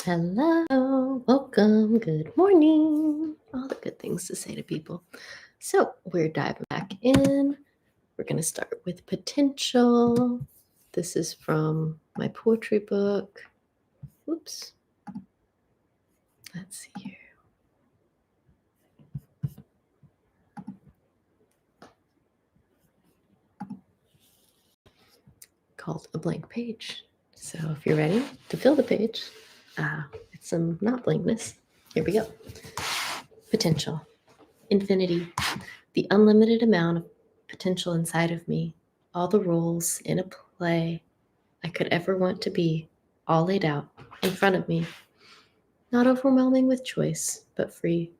Hello, welcome, good morning. All the good things to say to people. So, we're diving back in. We're going to start with potential. This is from my poetry book. Whoops. Let's see here. Called A Blank Page. So, if you're ready to fill the page, it's some not blankness. Here we go. Potential. Infinity. The unlimited amount of potential inside of me, all the roles in a play I could ever want to be, all laid out in front of me. Not overwhelming with choice, but free.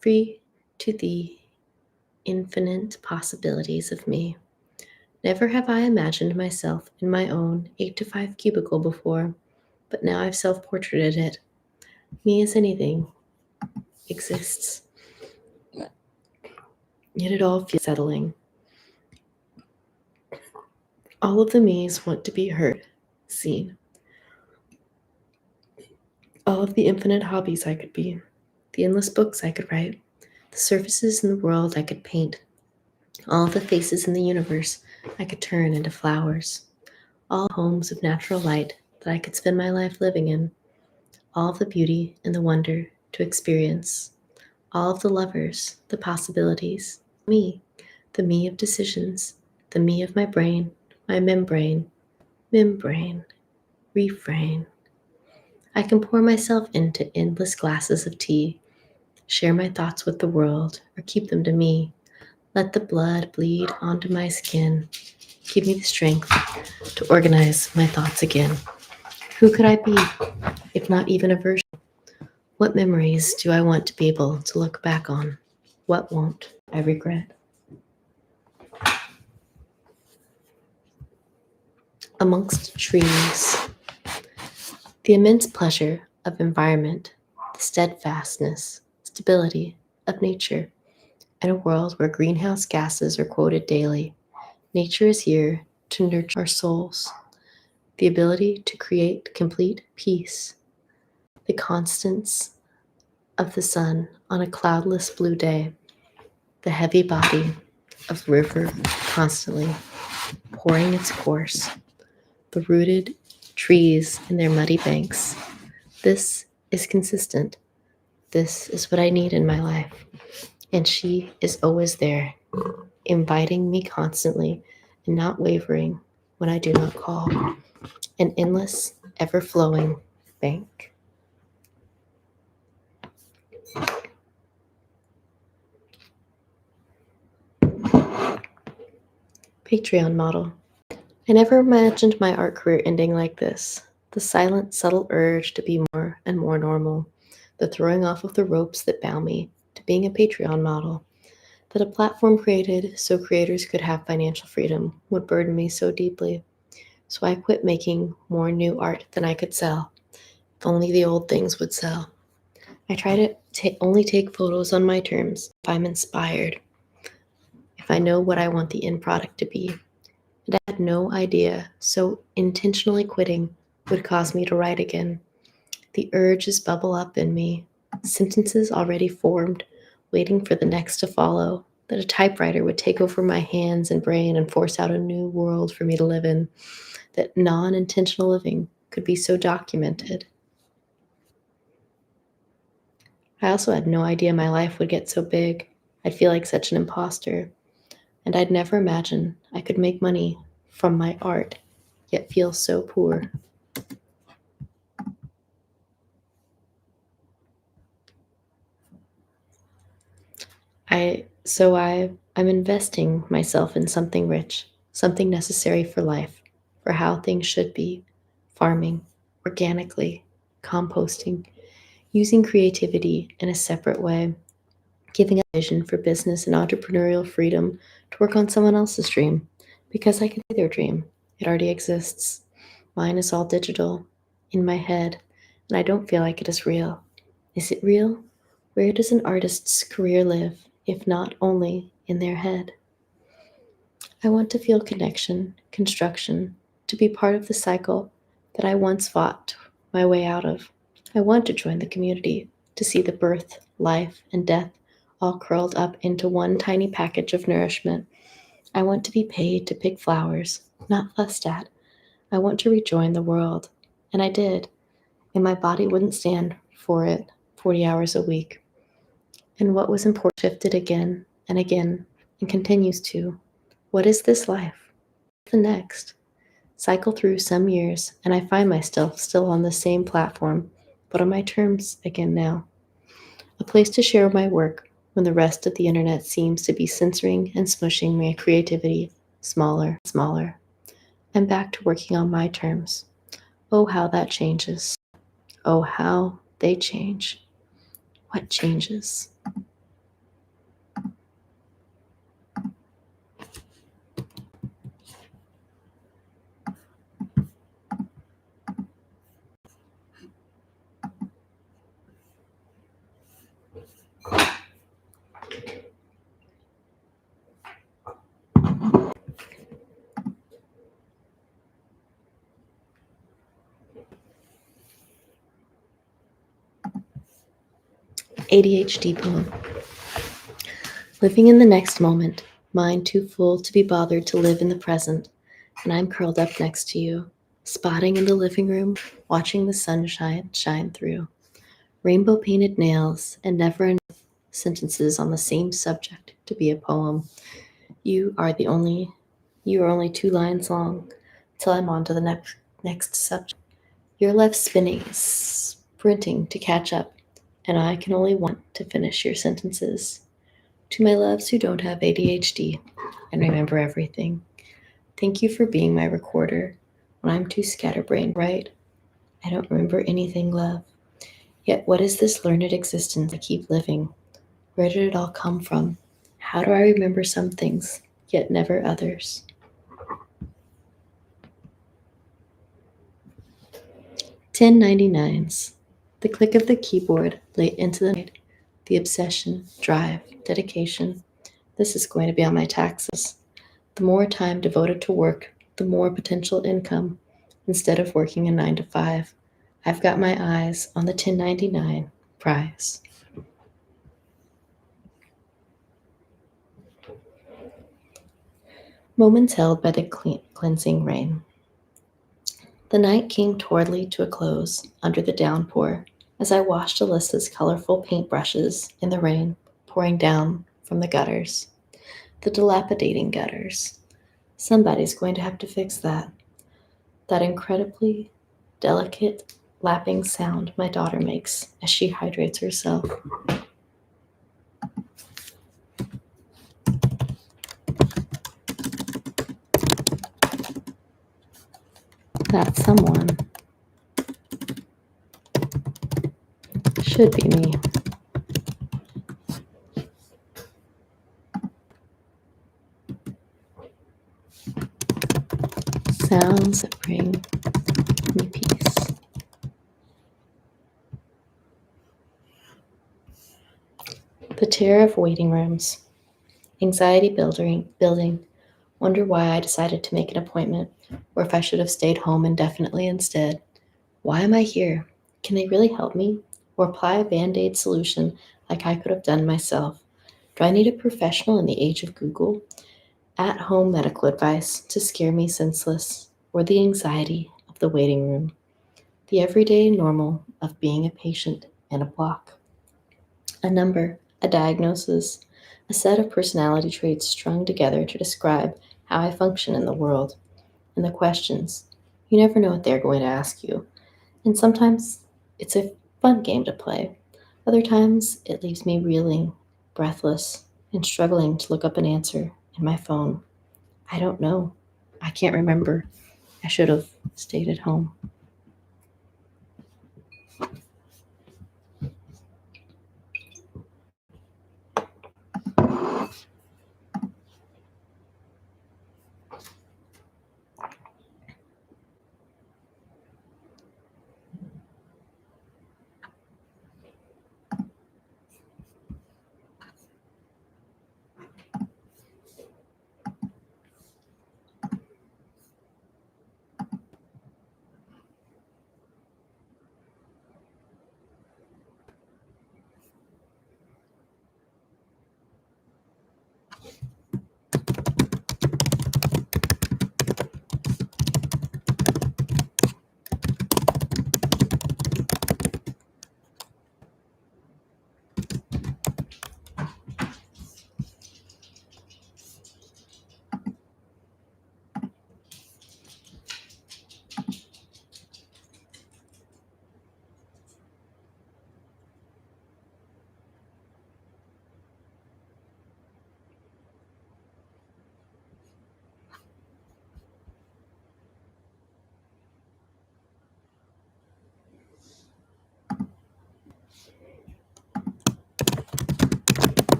Free to the infinite possibilities of me. Never have I imagined myself in my own 8 to 5 cubicle before, but now I've self portraited it. Me as anything exists. Yet it all feels settling. All of the me's want to be heard, seen. All of the infinite hobbies I could be, the endless books I could write, the surfaces in the world I could paint, all of the faces in the universe I could turn into flowers, all homes of natural light that I could spend my life living in, all of the beauty and the wonder to experience, all of the lovers, the possibilities, me, the me of decisions, the me of my brain, my membrane, refrain. I can pour myself into endless glasses of tea, share my thoughts with the world, or keep them to me. Let the blood bleed onto my skin. Give me the strength to organize my thoughts again. Who could I be, if not even a version? What memories do I want to be able to look back on? What won't I regret? Amongst trees, the immense pleasure of environment, the steadfastness, stability of nature, in a world where greenhouse gases are quoted daily. Nature is here to nurture our souls, the ability to create complete peace, the constance of the sun on a cloudless blue day, the heavy body of the river constantly pouring its course, the rooted trees in their muddy banks. This is consistent. This is what I need in my life. And she is always there, inviting me constantly and not wavering when I do not call. An endless, ever flowing bank. Patreon model. I never imagined my art career ending like this. The silent, subtle urge to be more and more normal. The throwing off of the ropes that bound me to being a Patreon model. That a platform created so creators could have financial freedom would burden me so deeply. So I quit making more new art than I could sell. If only the old things would sell. I try to only take photos on my terms if I'm inspired, if I know what I want the end product to be. And I had no idea so intentionally quitting would cause me to write again. The urges bubble up in me, sentences already formed, waiting for the next to follow, that a typewriter would take over my hands and brain and force out a new world for me to live in, that non intentional living could be so documented. I also had no idea my life would get so big. I'd feel like such an imposter. And I'd never imagine I could make money from my art, yet feel so poor. I'm investing myself in something rich, something necessary for life, for how things should be, farming, organically, composting, using creativity in a separate way, giving a vision for business and entrepreneurial freedom to work on someone else's dream, because I can see their dream. It already exists. Mine is all digital, in my head, and I don't feel like it is real. Is it real? Where does an artist's career live, if not only in their head? I want to feel connection, construction, to be part of the cycle that I once fought my way out of. I want to join the community, to see the birth, life, and death all curled up into one tiny package of nourishment. I want to be paid to pick flowers, not fussed at. I want to rejoin the world. And I did, and my body wouldn't stand for it 40 hours a week. And what was important shifted again and again and continues to. What is this life? The next. Cycle through some years, and I find myself still on the same platform, but on my terms again now. A place to share my work when the rest of the internet seems to be censoring and smushing my creativity smaller, smaller. I'm back to working on my terms. Oh, how that changes. Oh, how they change. What changes? ADHD poem. Living in the next moment, mind too full to be bothered to live in the present, and I'm curled up next to you, spotting in the living room, watching the sunshine shine through. Rainbow painted nails and never enough sentences on the same subject to be a poem. You are only 2 lines long till I'm on to the next subject. You're left spinning, sprinting to catch up, and I can only want to finish your sentences. To my loves who don't have ADHD and remember everything, thank you for being my recorder when I'm too scatterbrained, right? I don't remember anything, love. Yet what is this learned existence I keep living? Where did it all come from? How do I remember some things, yet never others? 1099s. The click of the keyboard late into the night. The obsession, drive, dedication. This is going to be on my taxes. The more time devoted to work, the more potential income. Instead of working a 9 to 5, I've got my eyes on the 1099 prize. Moments held by the cleansing rain. The night came towardly to a close under the downpour as I washed Alyssa's colorful paintbrushes in the rain pouring down from the gutters. The dilapidating gutters. Somebody's going to have to fix that. That incredibly delicate lapping sound my daughter makes as she hydrates herself. That someone should be me. Sounds that bring me peace. The terror of waiting rooms. Anxiety building. Wonder why I decided to make an appointment, or if I should have stayed home indefinitely instead. Why am I here? Can they really help me? Or apply a band-aid solution like I could have done myself? Do I need a professional in the age of Google? At-home medical advice to scare me senseless, or the anxiety of the waiting room? The everyday normal of being a patient in a block. A number, a diagnosis, a set of personality traits strung together to describe how I function in the world. And the questions, you never know what they're going to ask you. And sometimes it's a fun game to play. Other times it leaves me reeling, breathless, and struggling to look up an answer in my phone. I don't know. I can't remember. I should have stayed at home.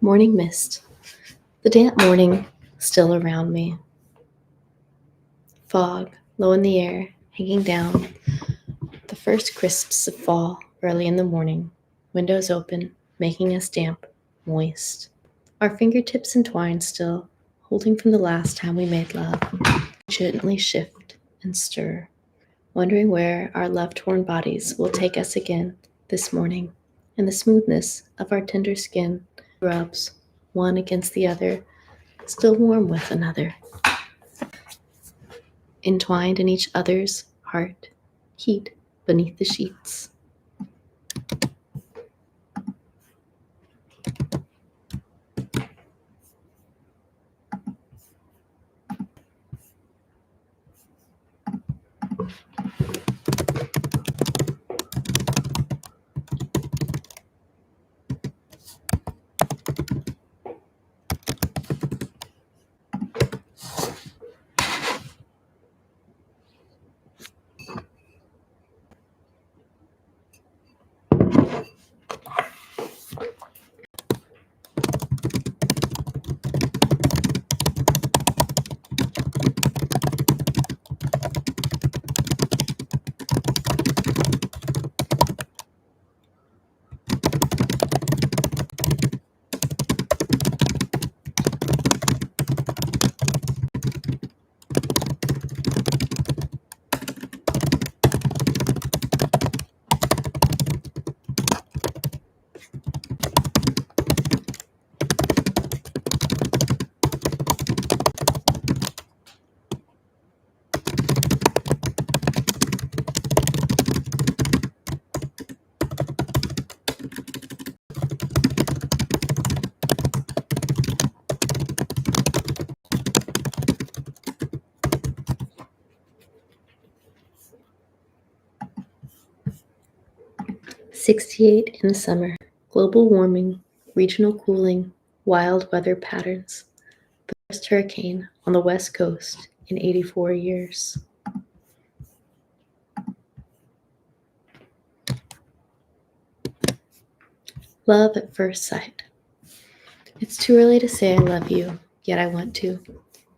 Morning mist. The damp morning still around me. Fog, low in the air, hanging down. The first crisps of fall early in the morning. Windows open, making us damp, moist. Our fingertips entwined still, holding from the last time we made love. Gently shift and stir, wondering where our love-torn bodies will take us again this morning. And the smoothness of our tender skin rubs, one against the other, still warm with another. Entwined in each other's heart, heat beneath the sheets. 68 in the summer. Global warming, regional cooling, wild weather patterns. The first hurricane on the West Coast in 84 years. Love at first sight. It's too early to say I love you, yet I want to.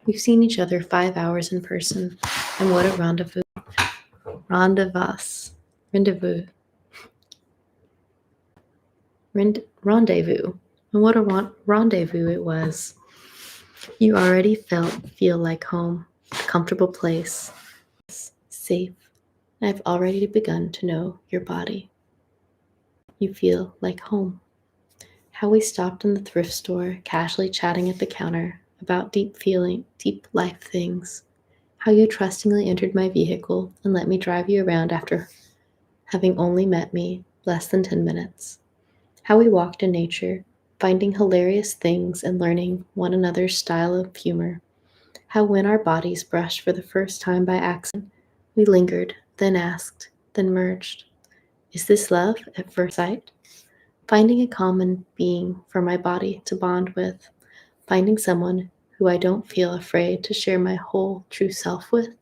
We've seen each other 5 hours in person, and what a rendezvous. Rendezvous. And what a rendezvous it was. You already feel like home, a comfortable place, safe. I've already begun to know your body. You feel like home. How we stopped in the thrift store, casually chatting at the counter about deep life things. How you trustingly entered my vehicle and let me drive you around after having only met me less than 10 minutes. How we walked in nature, finding hilarious things and learning one another's style of humor. How when our bodies brushed for the first time by accident, we lingered, then asked, then merged. Is this love at first sight? Finding a common being for my body to bond with. Finding someone who I don't feel afraid to share my whole true self with.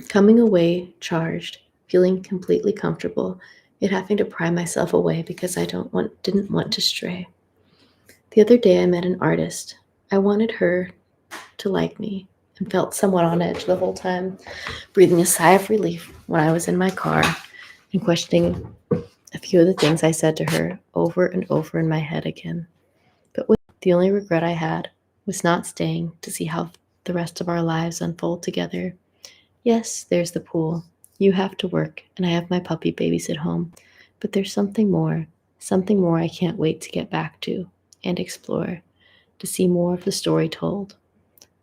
Coming away charged, feeling completely comfortable, yet having to pry myself away because I didn't want to stray. The other day I met an artist. I wanted her to like me and felt somewhat on edge the whole time, breathing a sigh of relief when I was in my car and questioning a few of the things I said to her over and over in my head again. But the only regret I had was not staying to see how the rest of our lives unfold together. Yes, there's the pool. You have to work, and I have my puppy babies at home. But there's something more I can't wait to get back to and explore, to see more of the story told.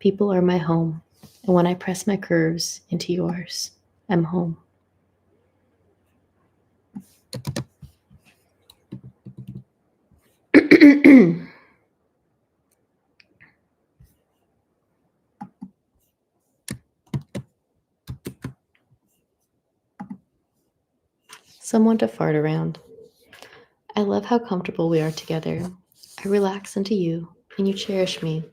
People are my home, and when I press my curves into yours, I'm home. Someone to fart around. I love how comfortable we are together. I relax into you, and you cherish me.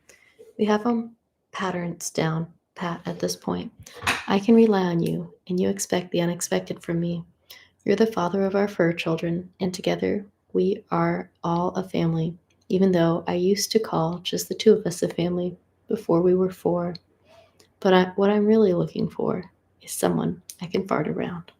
We have our patterns down pat at this point. I can rely on you, and you expect the unexpected from me. You're the father of our fur children, and together we are all a family, even though I used to call just the two of us a family before we were four. But what I'm really looking for is someone I can fart around.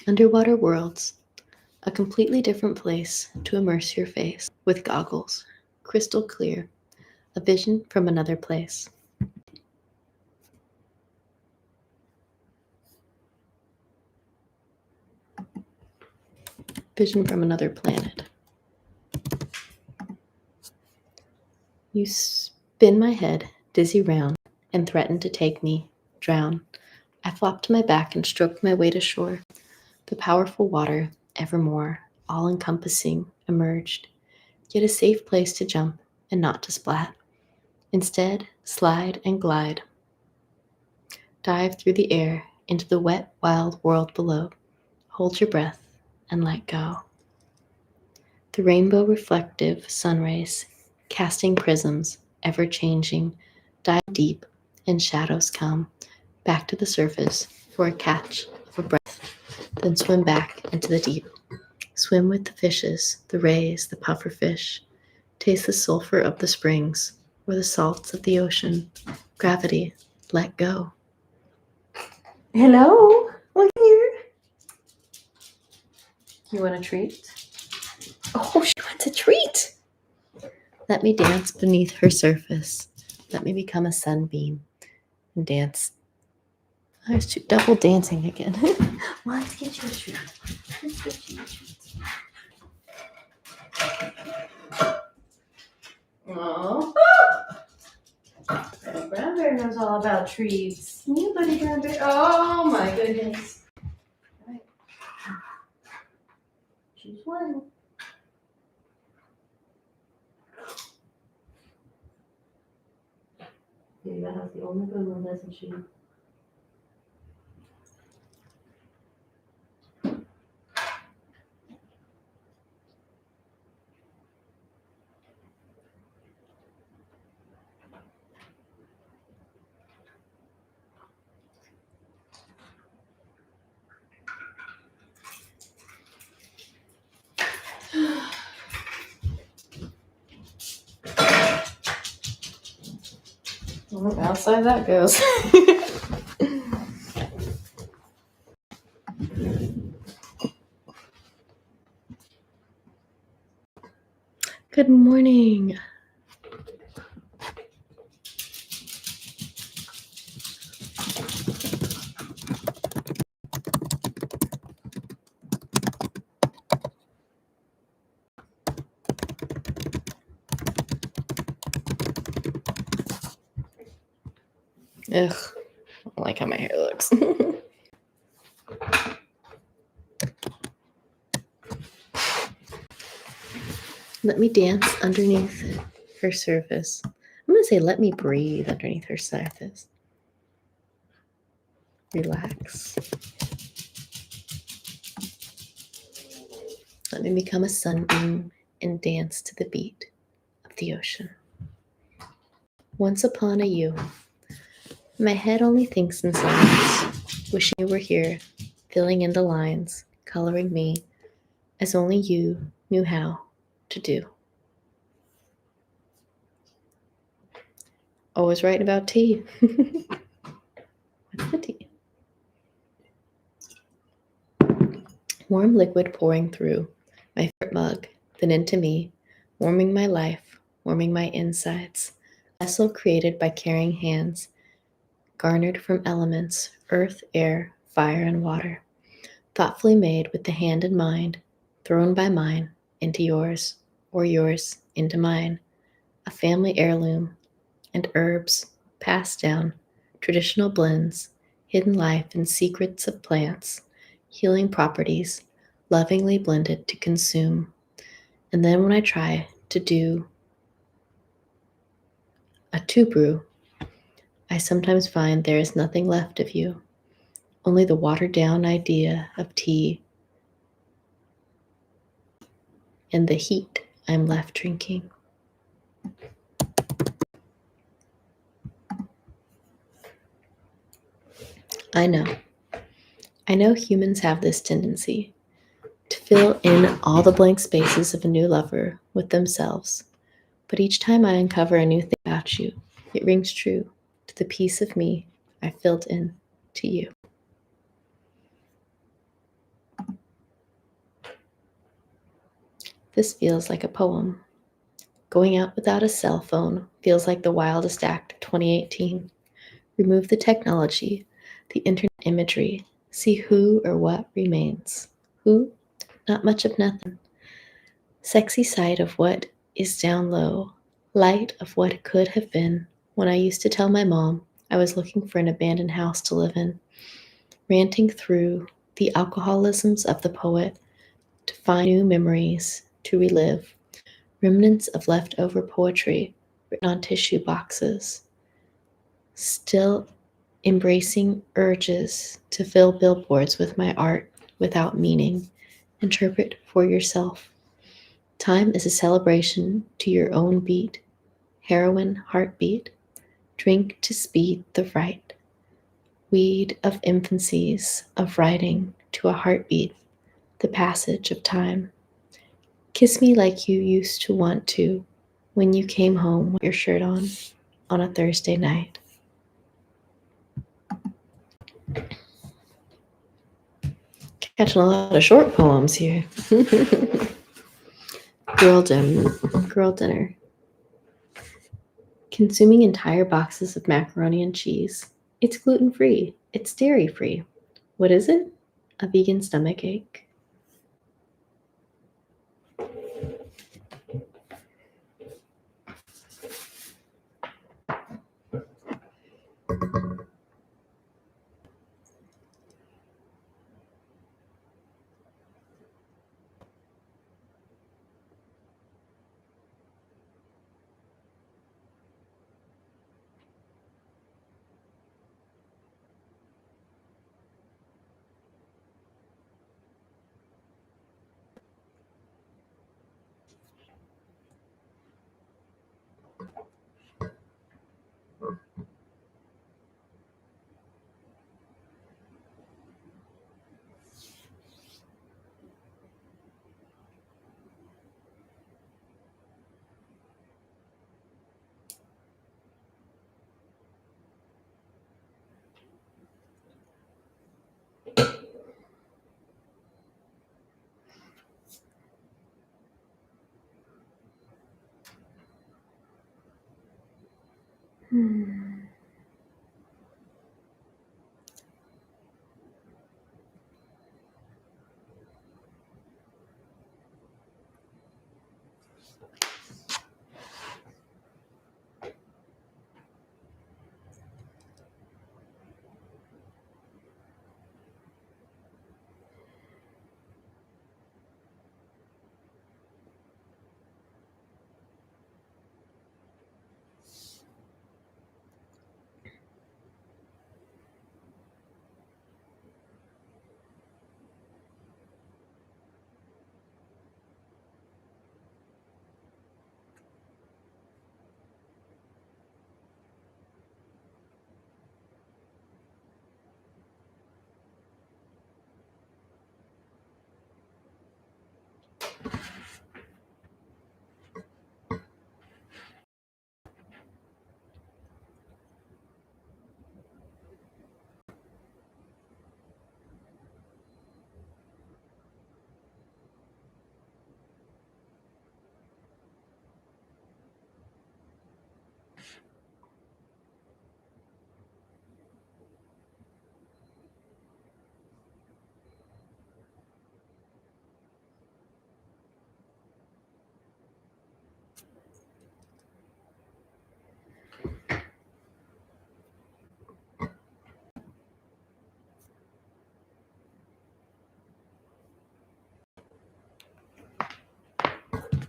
Underwater worlds, a completely different place to immerse your face with goggles, crystal clear, a vision from another place. Vision from another planet. You spin my head, dizzy round, and threaten to take me, drown. I flop to my back and stroke my way to shore. The powerful water, evermore, all-encompassing, emerged, yet a safe place to jump and not to splat. Instead, slide and glide. Dive through the air into the wet, wild world below. Hold your breath and let go. The rainbow reflective sun rays, casting prisms, ever changing, dive deep, and shadows come back to the surface for a catch of a breath, then swim back into the deep. Swim with the fishes, the rays, the puffer fish. Taste the sulfur of the springs, or the salts of the ocean. Gravity, let go. Hello, look here. You want a treat? Oh, she wants a treat. Let me dance beneath her surface. Let me become a sunbeam and dance. I was double dancing again. Let's get you a treat. Let's get you a treat. Aww. Brown bear knows all about treats. You buddy brown bear. Oh my goodness. All right. Choose one. Yeah, that's the only good one, doesn't she? Outside that goes. Good morning. Ugh, I don't like how my hair looks. Let me dance underneath her surface. I'm going to say let me breathe underneath her surface. Relax. Let me become a sunbeam and dance to the beat of the ocean. Once upon a you, my head only thinks in silence, wishing you were here, filling in the lines, coloring me as only you knew how to do. Always writing about tea. What's the tea? Warm liquid pouring through my favorite mug, then into me, warming my life, warming my insides. Vessel created by caring hands, garnered from elements, earth, air, fire, and water. Thoughtfully made with the hand in mind, thrown by mine into yours, or yours into mine. A family heirloom, and herbs passed down, traditional blends, hidden life and secrets of plants, healing properties, lovingly blended to consume. And then when I try to do a two brew, I sometimes find there is nothing left of you, only the watered down idea of tea and the heat I'm left drinking. I know humans have this tendency to fill in all the blank spaces of a new lover with themselves. But each time I uncover a new thing about you, it rings true to the piece of me I filled in to you. This feels like a poem. Going out without a cell phone feels like the wildest act of 2018. Remove the technology, the internet imagery, see who or what remains. Who? Not much of nothing. Sexy sight of what is down low, light of what could have been. When I used to tell my mom I was looking for an abandoned house to live in, ranting through the alcoholisms of the poet to find new memories to relive, remnants of leftover poetry written on tissue boxes, still embracing urges to fill billboards with my art without meaning. Interpret for yourself. Time is a celebration to your own beat, heroin heartbeat. Drink to speed the right. Weed of infancies, of writing to a heartbeat, the passage of time. Kiss me like you used to want to when you came home with your shirt on a Thursday night. Catching a lot of short poems here. Girl dinner. Consuming entire boxes of macaroni and cheese. It's gluten-free. It's dairy-free. What is it? A vegan stomach ache.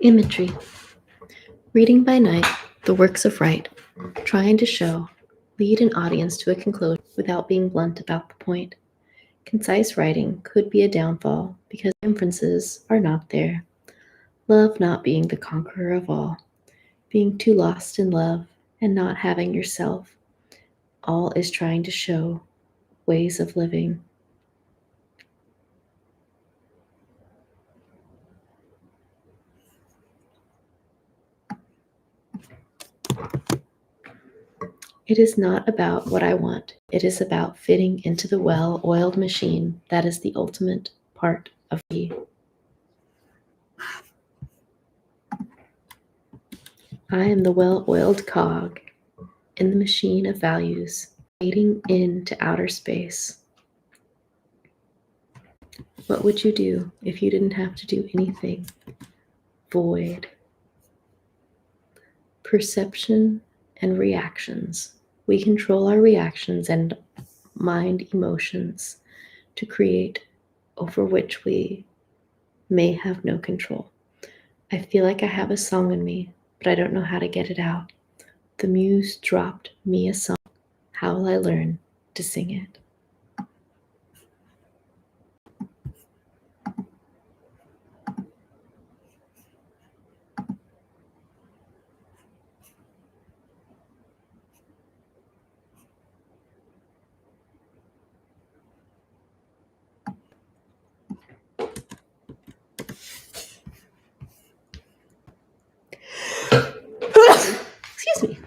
Imagery. Reading by night, the works of right, trying to show, lead an audience to a conclusion without being blunt about the point. Concise writing could be a downfall because inferences are not there. Love not being the conqueror of all, being too lost in love and not having yourself. All is trying to show ways of living. It is not about what I want. It is about fitting into the well-oiled machine that is the ultimate part of me. I am the well-oiled cog in the machine of values, fading into outer space. What would you do if you didn't have to do anything? Void. Perception and reactions. We control our reactions and mind emotions to create over which we may have no control. I feel like I have a song in me, but I don't know how to get it out. The muse dropped me a song. How will I learn to sing it? Excuse me.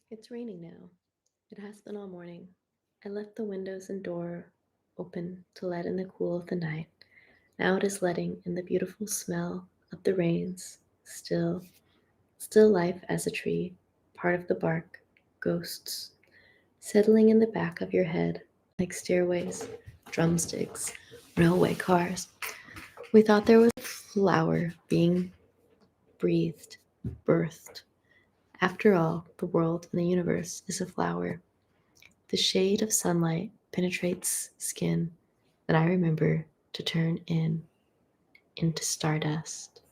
It's raining now. It has been all morning. I left the windows and door open to let in the cool of the night. Now it is letting in the beautiful smell of the rains. Still life as a tree, part of the bark, ghosts, settling in the back of your head like stairways, drumsticks, railway cars. We thought there was a flower being breathed, birthed. After all, the world and the universe is a flower. The shade of sunlight penetrates skin that I remember to turn into stardust.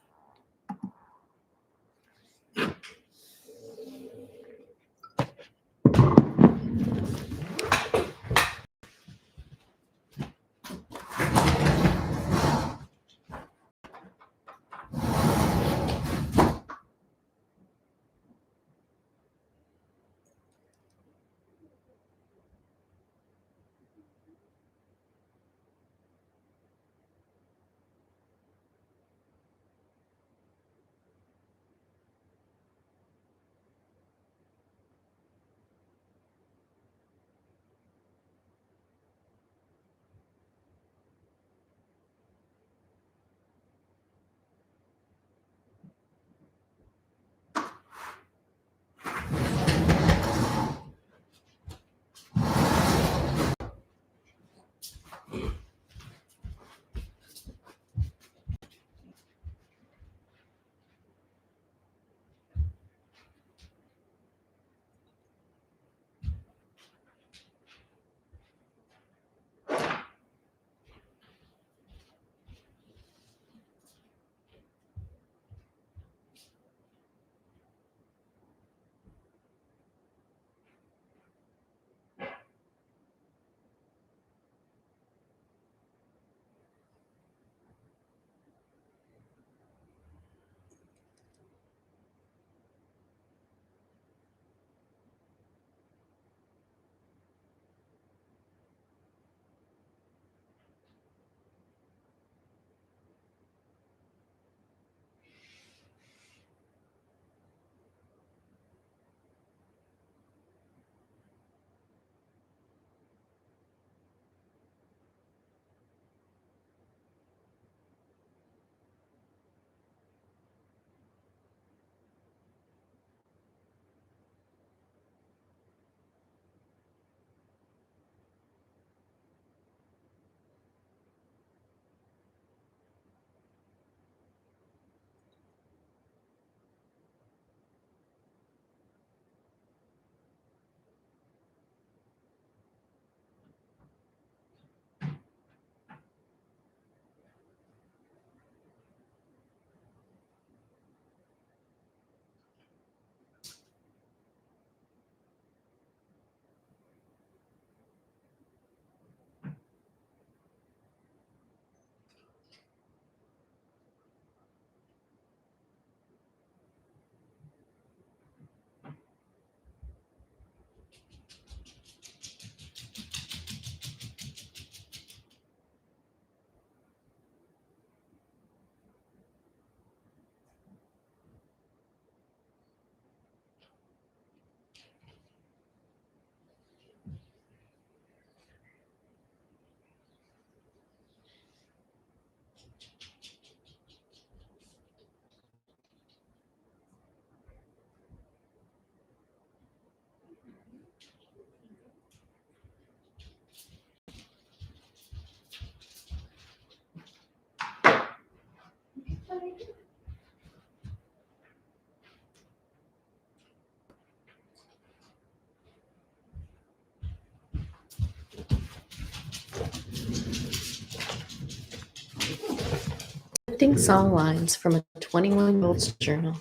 Lifting song lines from a 21-year-old's journal,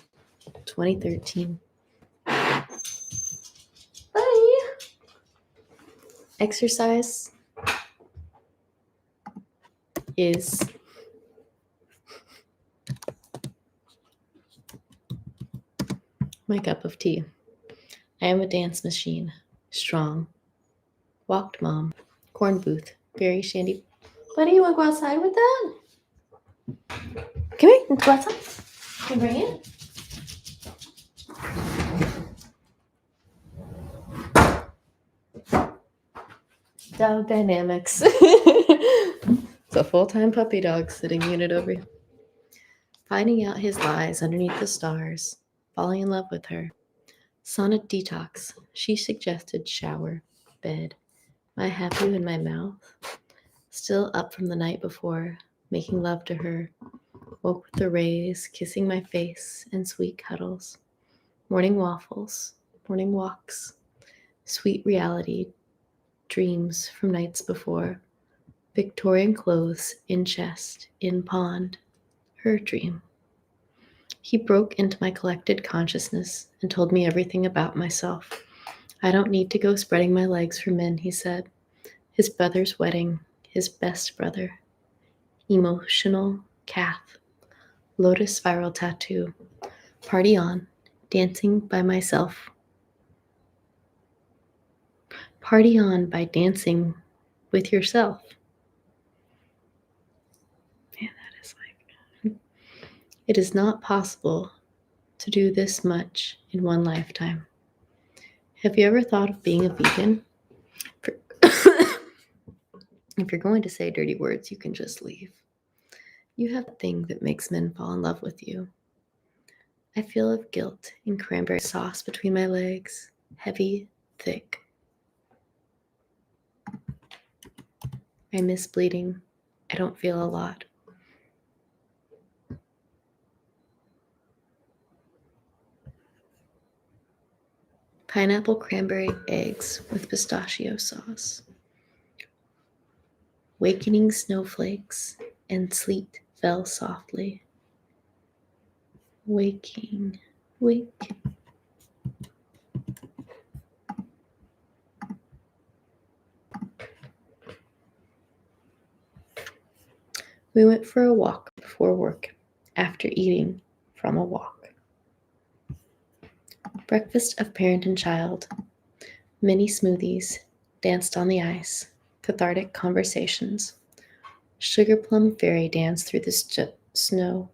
2013. Bye. Exercise is my cup of tea. I am a dance machine, strong. Walked mom, corn booth, very shandy. Buddy, you want to go outside with that? Come here, let's go outside. Can you bring it? Dog dynamics. It's a full-time puppy dog sitting unit over here. Finding out his lies underneath the stars. Falling in love with her. Sonnet detox. She suggested shower, bed. I have you in my mouth. Still up from the night before, making love to her. Woke with the rays, kissing my face and sweet cuddles. Morning waffles, morning walks. Sweet reality, dreams from nights before. Victorian clothes in chest, in pond. Her dream. He broke into my collected consciousness and told me everything about myself. I don't need to go spreading my legs for men, he said. His brother's wedding, his best brother. Emotional calf. Lotus spiral tattoo. Party on. Dancing by myself. Party on by dancing with yourself. Man, that is like... It is not possible to do this much in one lifetime. Have you ever thought of being a vegan? If you're going to say dirty words, you can just leave. You have a thing that makes men fall in love with you. I feel of guilt in cranberry sauce between my legs, heavy, thick. I miss bleeding. I don't feel a lot. Pineapple cranberry eggs with pistachio sauce. Wakening snowflakes and sleet fell softly. Waking, wake. We went for a walk before work, after eating from a walk. Breakfast of parent and child. Mini smoothies, danced on the ice, cathartic conversations. Sugar plum fairy dance through the snow.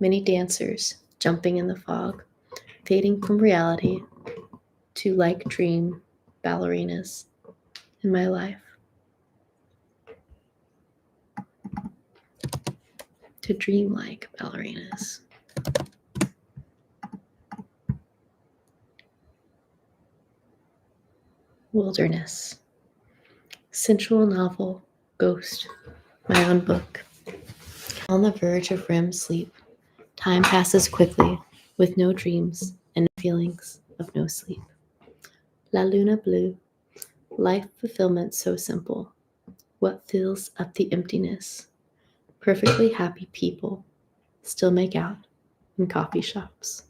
Many dancers jumping in the fog, fading from reality to like dream ballerinas in my life. To dream like ballerinas. Wilderness. Sensual novel, ghost, my own book. On the verge of REM sleep, time passes quickly with no dreams and feelings of no sleep. La Luna Blue, life fulfillment so simple. What fills up the emptiness? Perfectly happy people still make out in coffee shops.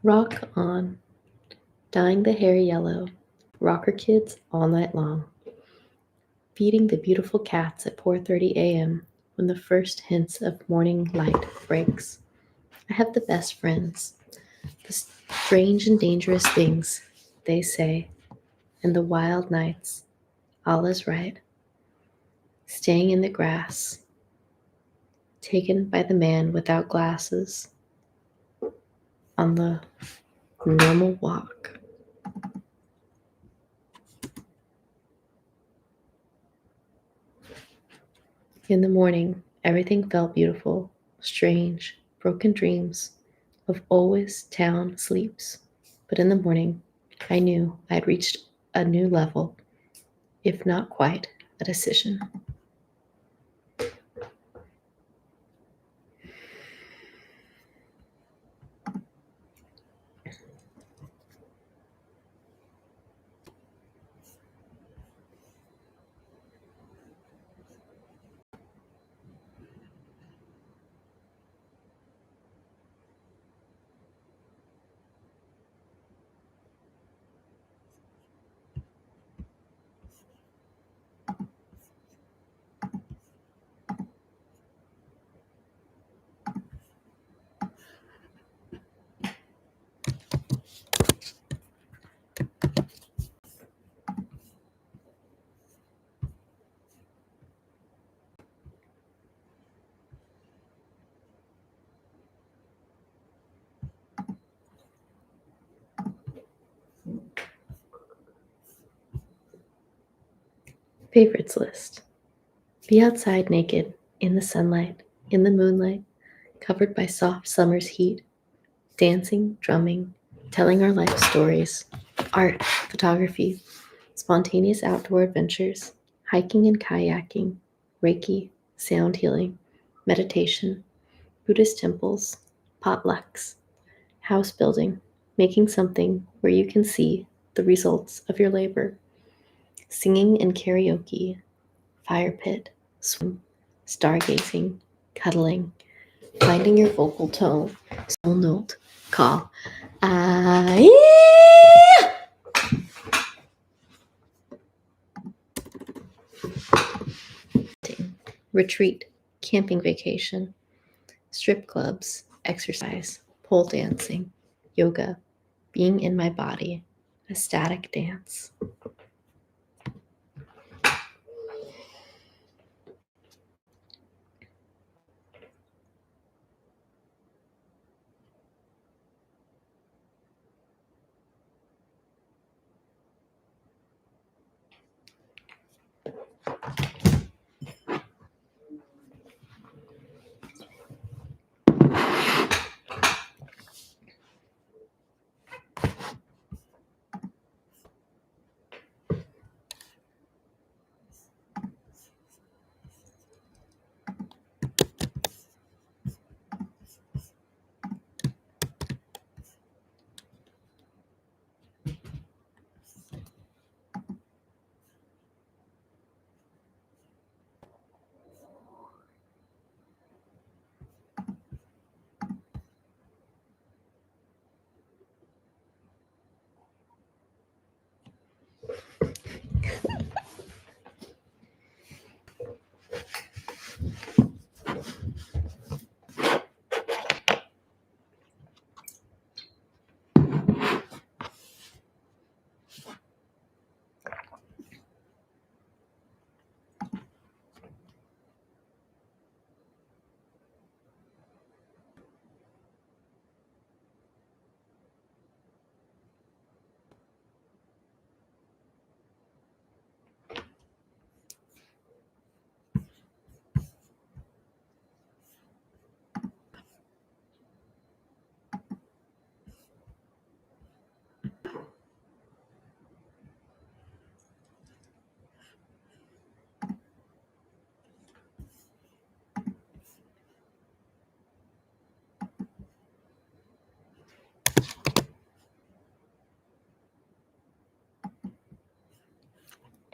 Rock on, dyeing the hair yellow, rocker kids all night long, feeding the beautiful cats at 4:30 a.m. when the first hints of morning light breaks. I have the best friends, the strange and dangerous things they say, and the wild nights, all is right, staying in the grass, taken by the man without glasses on the normal walk. In the morning, everything felt beautiful, strange, broken dreams of always town sleeps. But in the morning, I knew I had reached a new level, if not quite a decision. Favorites list. Be outside naked, in the sunlight, in the moonlight, covered by soft summer's heat, dancing, drumming, telling our life stories, art, photography, spontaneous outdoor adventures, hiking and kayaking, Reiki, sound healing, meditation, Buddhist temples, potlucks, house building, making something where you can see the results of your labor, singing and karaoke, fire pit, swim, stargazing, cuddling, Finding your vocal tone, soul note, call. Retreat, camping vacation, strip clubs, exercise, pole dancing, yoga, being in my body, a static dance.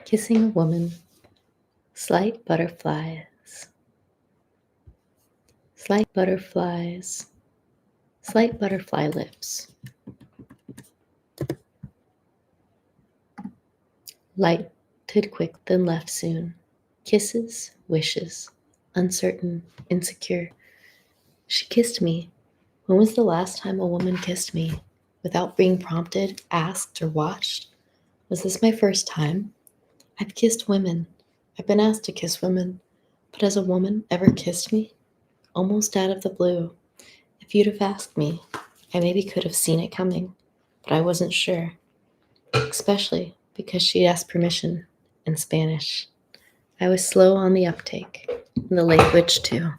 Kissing a woman, slight butterflies, slight butterflies, slight butterfly lips, lighted quick then left soon, kisses, wishes, uncertain, insecure. She kissed me. When was the last time a woman kissed me? Without being prompted, asked, or watched? Was this my first time? I've kissed women. I've been asked to kiss women. But has a woman ever kissed me? Almost out of the blue. If you'd have asked me, I maybe could have seen it coming, but I wasn't sure. Especially because she asked permission in Spanish. I was slow on the uptake, and the language too.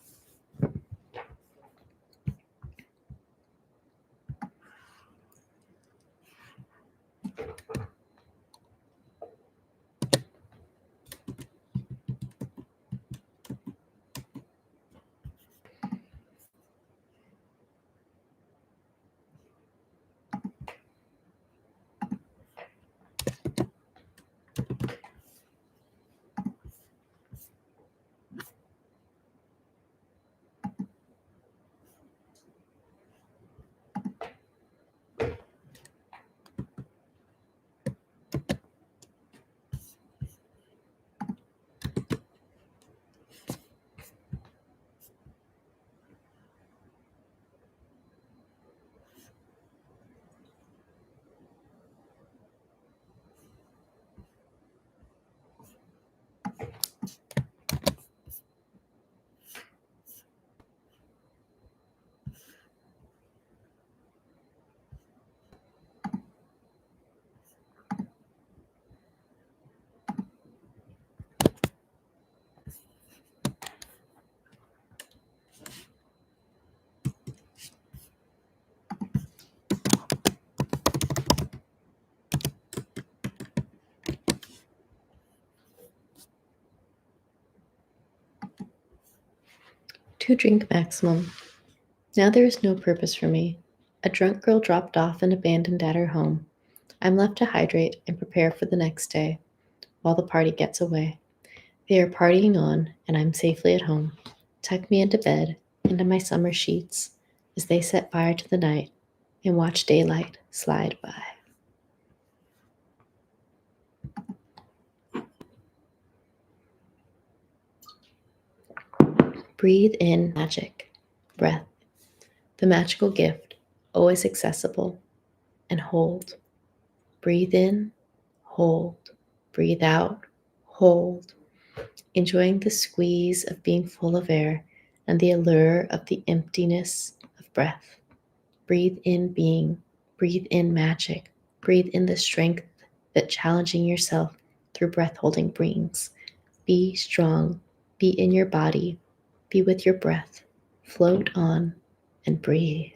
Two-drink maximum. Now there is no purpose for me. A drunk girl dropped off and abandoned at her home. I'm left to hydrate and prepare for the next day while the party gets away. They are partying on, and I'm safely at home. Tuck me into bed and into my summer sheets as they set fire to the night and watch daylight slide by. Breathe in magic, breath, the magical gift, always accessible, and hold. Breathe in, hold. Breathe out, hold. Enjoying the squeeze of being full of air and the allure of the emptiness of breath. Breathe in being, breathe in magic, breathe in the strength that challenging yourself through breath holding brings. Be strong, be in your body, be with your breath, float on and breathe.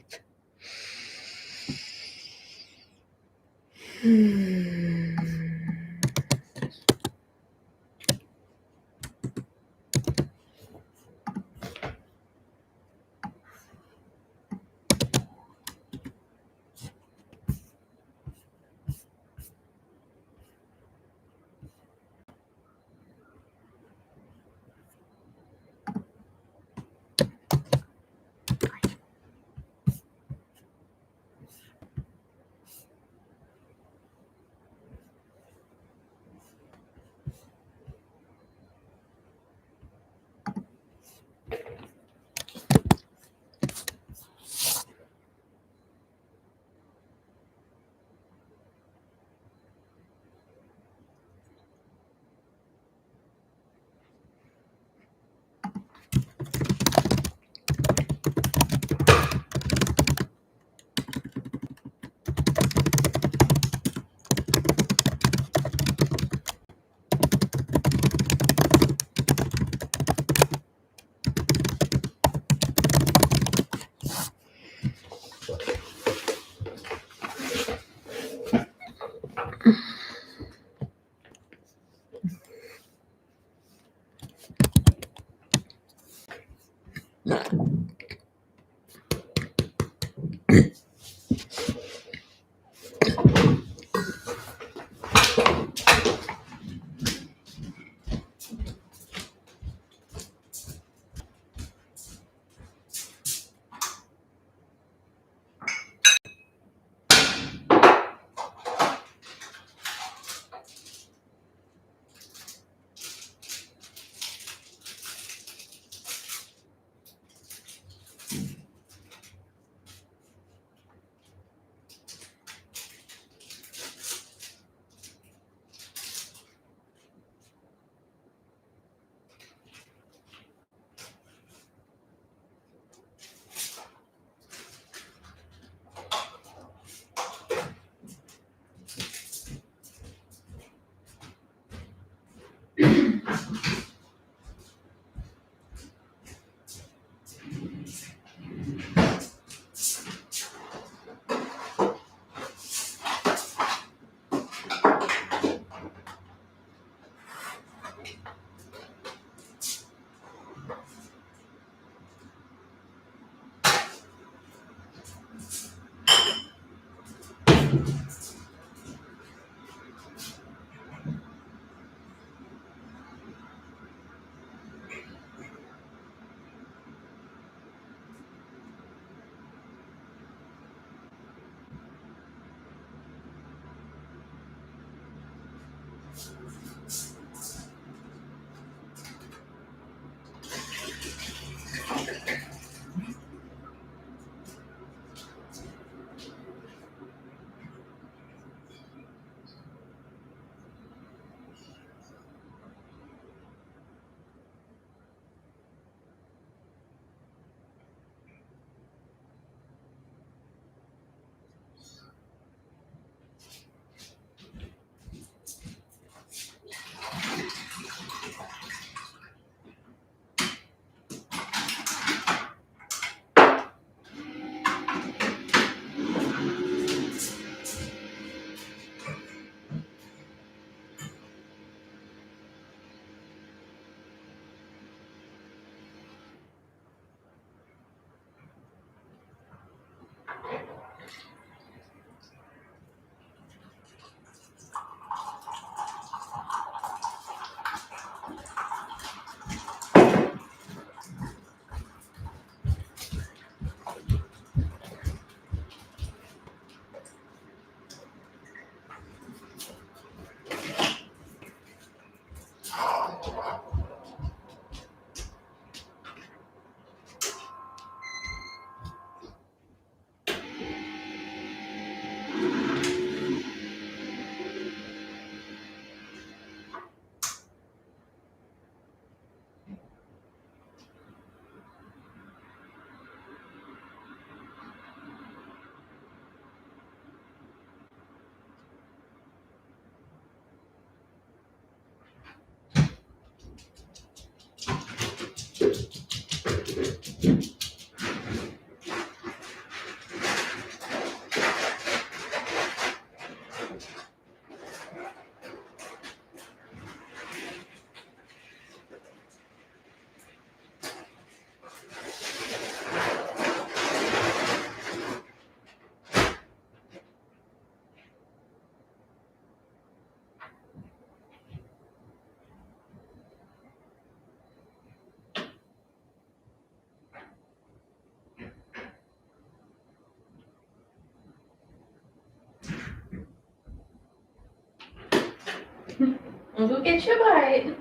I'll go get your bite.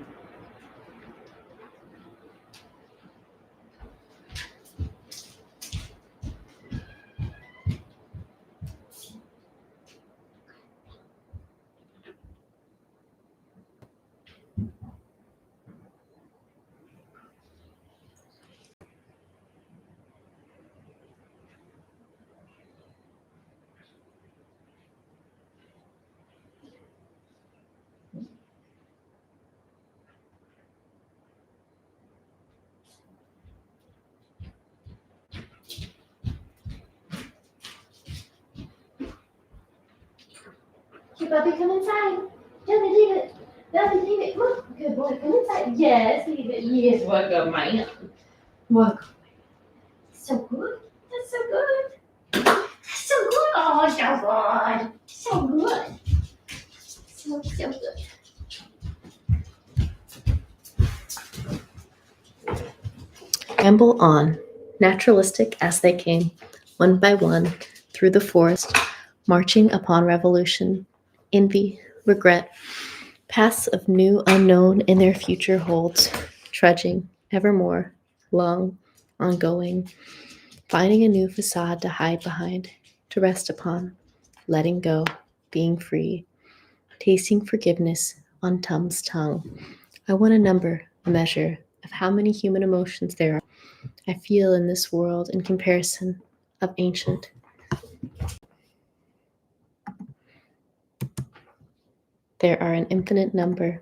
Hey, Bubby, come inside. Johnny, leave it. Bubby, leave it. Come on. Good boy, come inside. Yes, leave it. Yes, welcome, man. Welcome. So good. That's so good. That's so good. Oh, so good. So good. So good. Ramble on, naturalistic as they came, one by one, through the forest, marching upon revolution, envy, regret, paths of new unknown in their future holds, trudging, evermore, long, ongoing, finding a new facade to hide behind, to rest upon, letting go, being free, tasting forgiveness on Tum's tongue. I want a number, a measure of how many human emotions there are I feel in this world in comparison of ancient. There are an infinite number,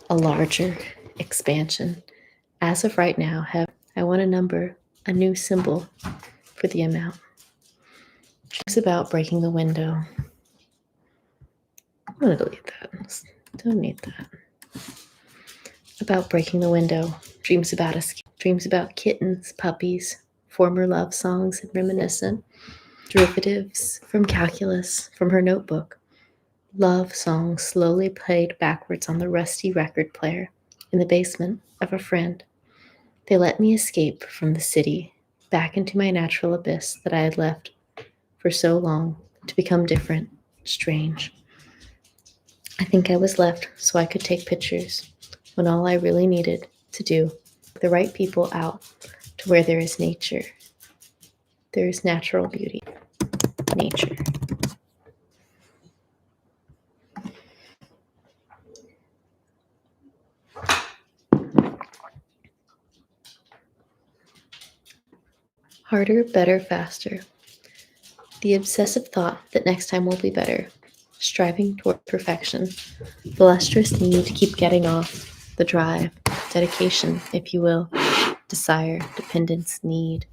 a larger expansion. As of right now, I want a number, a new symbol for the amount. Dreams about breaking the window. I'm gonna delete that. Don't need that. About breaking the window. Dreams about escape. Dreams about kittens, puppies, former love songs and reminiscent. Derivatives from calculus, from her notebook. Love songs slowly played backwards on the rusty record player in the basement of a friend. They let me escape from the city, back into my natural abyss that I had left for so long to become different, strange. I think I was left so I could take pictures when all I really needed to do, the right people out to where there is nature. There is natural beauty, nature. Harder, better, faster. The obsessive thought that next time will be better, striving toward perfection, the lustrous need to keep getting off, the drive, dedication, if you will, desire, dependence, need.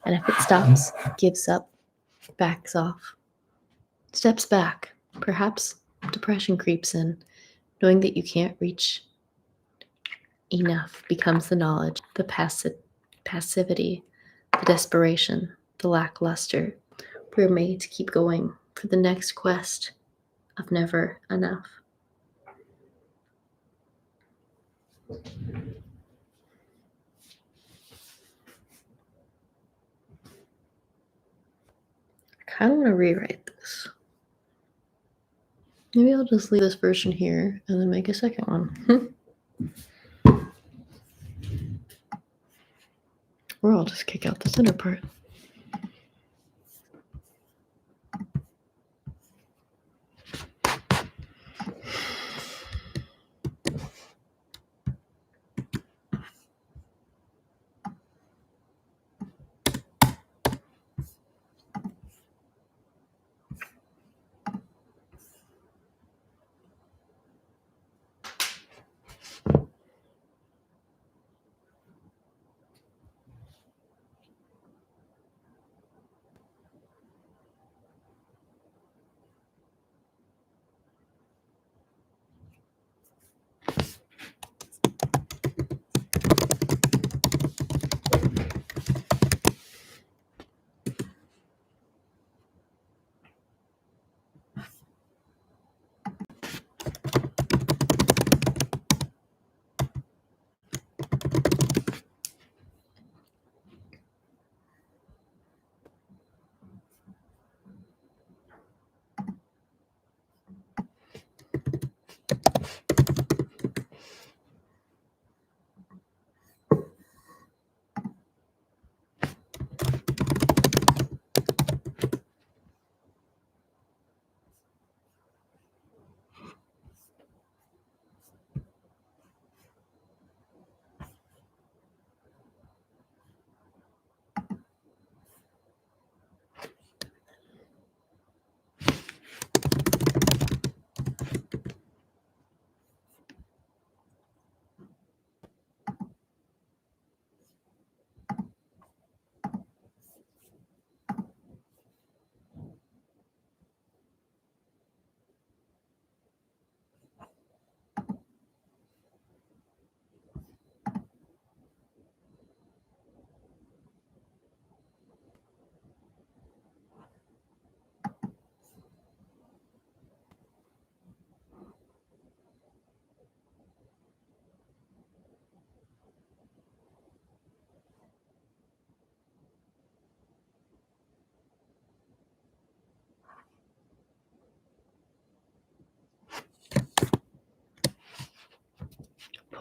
And if it stops, gives up, backs off, steps back, perhaps depression creeps in, knowing that you can't reach enough becomes the knowledge, the passivity, the desperation, the lackluster. We're made to keep going for the next quest of never enough. I kind of want to rewrite this. Maybe I'll just leave this version here and then make a second one. Or I'll just kick out the center part.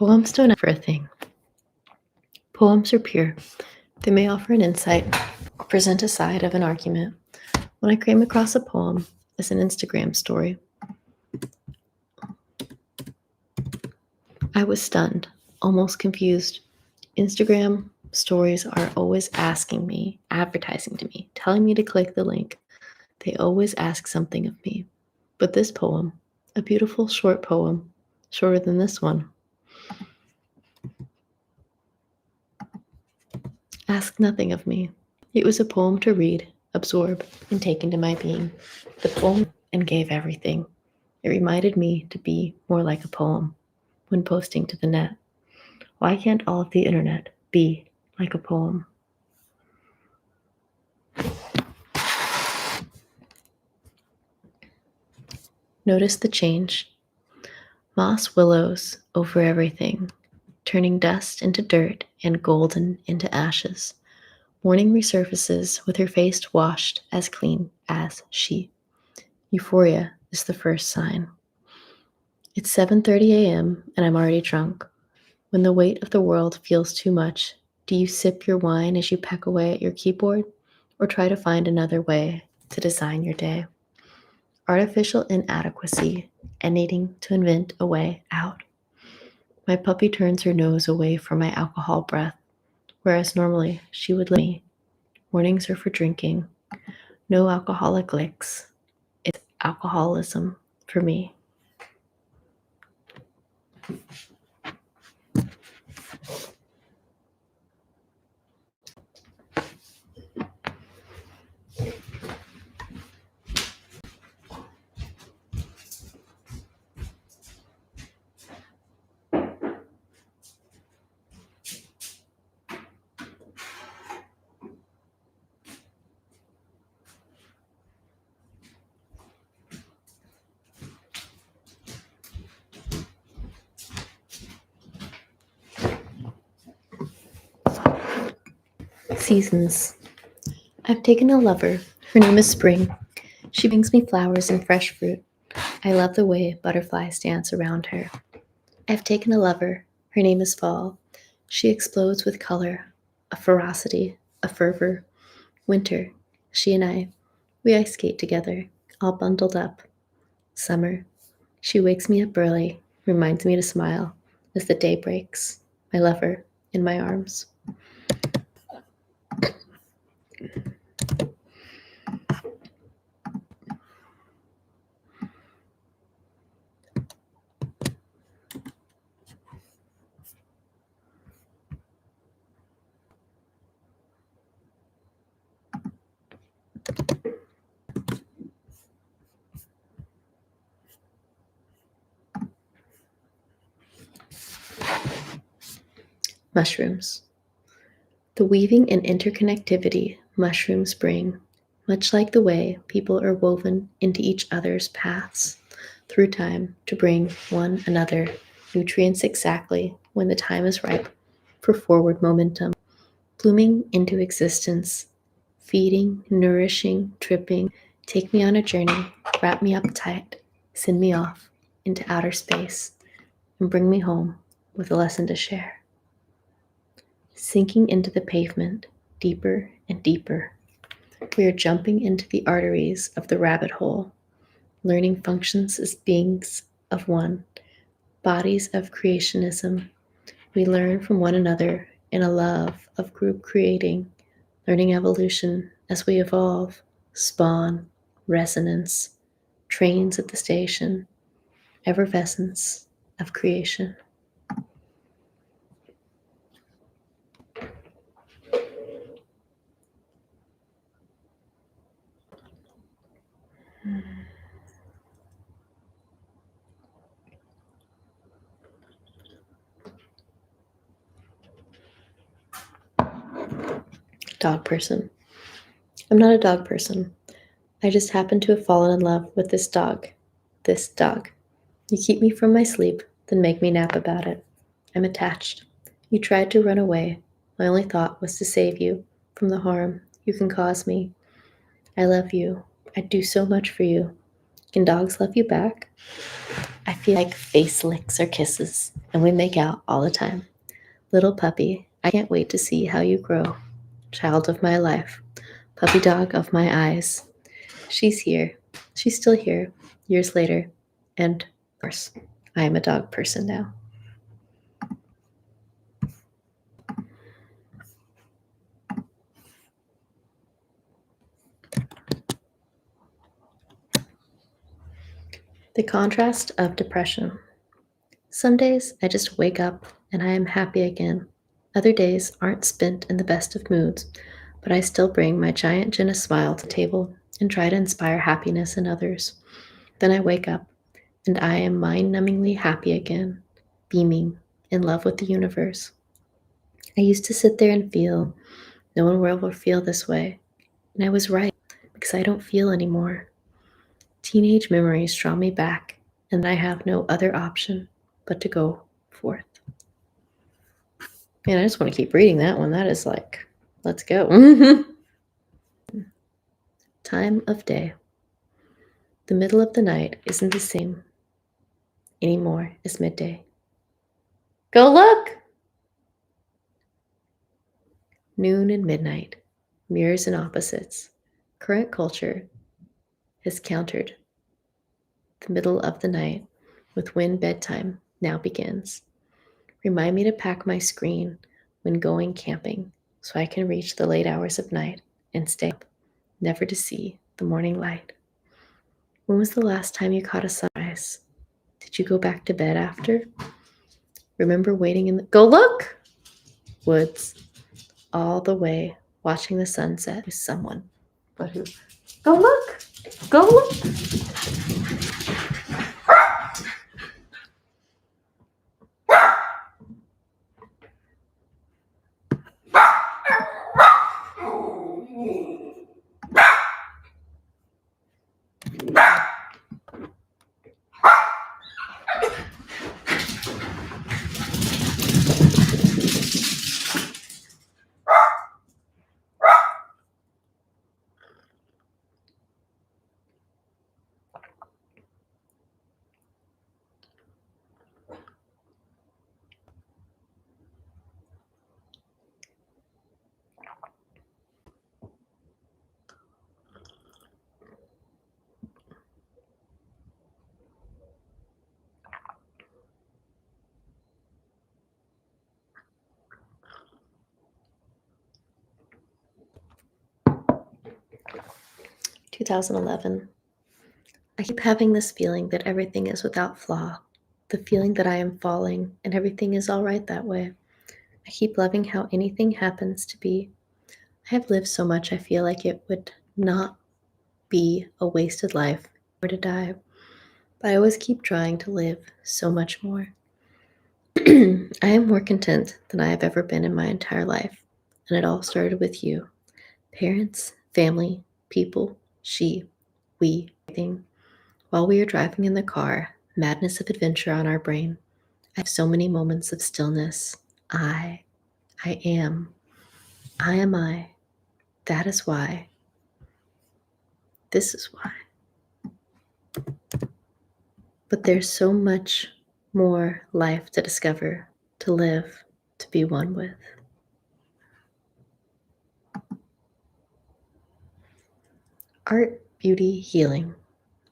Poems don't ask for a thing. Poems are pure. They may offer an insight or present a side of an argument. When I came across a poem as an Instagram story, I was stunned, almost confused. Instagram stories are always asking me, advertising to me, telling me to click the link. They always ask something of me. But this poem, a beautiful short poem, shorter than this one, asked nothing of me. It was a poem to read, absorb, and take into my being. The poem and gave everything. It reminded me to be more like a poem when posting to the net. Why can't all of the internet be like a poem? Notice the change. Moss willows over everything, turning dust into dirt and golden into ashes. Morning resurfaces with her face washed as clean as she. Euphoria is the first sign. It's 7:30 a.m. and I'm already drunk. When the weight of the world feels too much, do you sip your wine as you peck away at your keyboard, or try to find another way to design your day? Artificial inadequacy and needing to invent a way out. My puppy turns her nose away from my alcohol breath, whereas normally she would lick me. Mornings are for drinking. No alcoholic licks. It's alcoholism for me. Seasons. I've taken a lover. Her name is Spring. She brings me flowers and fresh fruit. I love the way butterflies dance around her. I've taken a lover. Her name is Fall. She explodes with color, a ferocity, a fervor. Winter. She and I, we ice skate together, all bundled up. Summer. She wakes me up early, reminds me to smile as the day breaks. I love her in my arms. Mushrooms. The weaving and interconnectivity mushrooms bring, much like the way people are woven into each other's paths through time to bring one another nutrients exactly when the time is ripe for forward momentum, blooming into existence, feeding, nourishing, tripping, take me on a journey, wrap me up tight, send me off into outer space, and bring me home with a lesson to share. Sinking into the pavement, deeper and deeper. We are jumping into the arteries of the rabbit hole, learning functions as beings of one, bodies of creationism. We learn from one another in a love of group creating, learning evolution as we evolve, spawn, resonance, trains at the station, effervescence of creation. Dog person. I'm not a dog person. I just happen to have fallen in love with this dog. This dog. You keep me from my sleep, then make me nap about it. I'm attached. You tried to run away. My only thought was to save you from the harm you can cause me. I love you. I'd do so much for you. Can dogs love you back? I feel like face licks or kisses, and we make out all the time. Little puppy, I can't wait to see how you grow. Child of my life, puppy dog of my eyes. She's here. She's still here, years later. And, of course, I am a dog person now. The contrast of depression. Some days I just wake up and I am happy again. Other days aren't spent in the best of moods, but I still bring my giant Jenna smile to the table and try to inspire happiness in others. Then I wake up and I am mind-numbingly happy again, beaming, in love with the universe. I used to sit there and feel no one will ever feel this way, and I was right because I don't feel anymore. Teenage memories draw me back, and I have no other option but to go forth. Man, I just want to keep reading that one. That is like, let's go. Time of day. The middle of the night isn't the same anymore as midday. Go look! Noon and midnight, mirrors and opposites. Current culture has countered the middle of the night with when bedtime now begins. Remind me to pack my screen when going camping so I can reach the late hours of night and stay up, never to see the morning light. When was the last time you caught a sunrise? Did you go back to bed after? Remember waiting in the go look woods all the way watching the sunset with someone. But who? Go look! Go look! 2011. I keep having this feeling that everything is without flaw, the feeling that I am falling and everything is all right that way. I keep loving how anything happens to be. I have lived so much I feel like it would not be a wasted life or to die, but I always keep trying to live so much more. I am more content than I have ever been in my entire life, and it all started with you. Parents, family, people, she, we, everything. While we are driving in the car, madness of adventure on our brain, I have so many moments of stillness. I am. I am I. That is why. This is why. But there's so much more life to discover, to live, to be one with. Art, beauty, healing.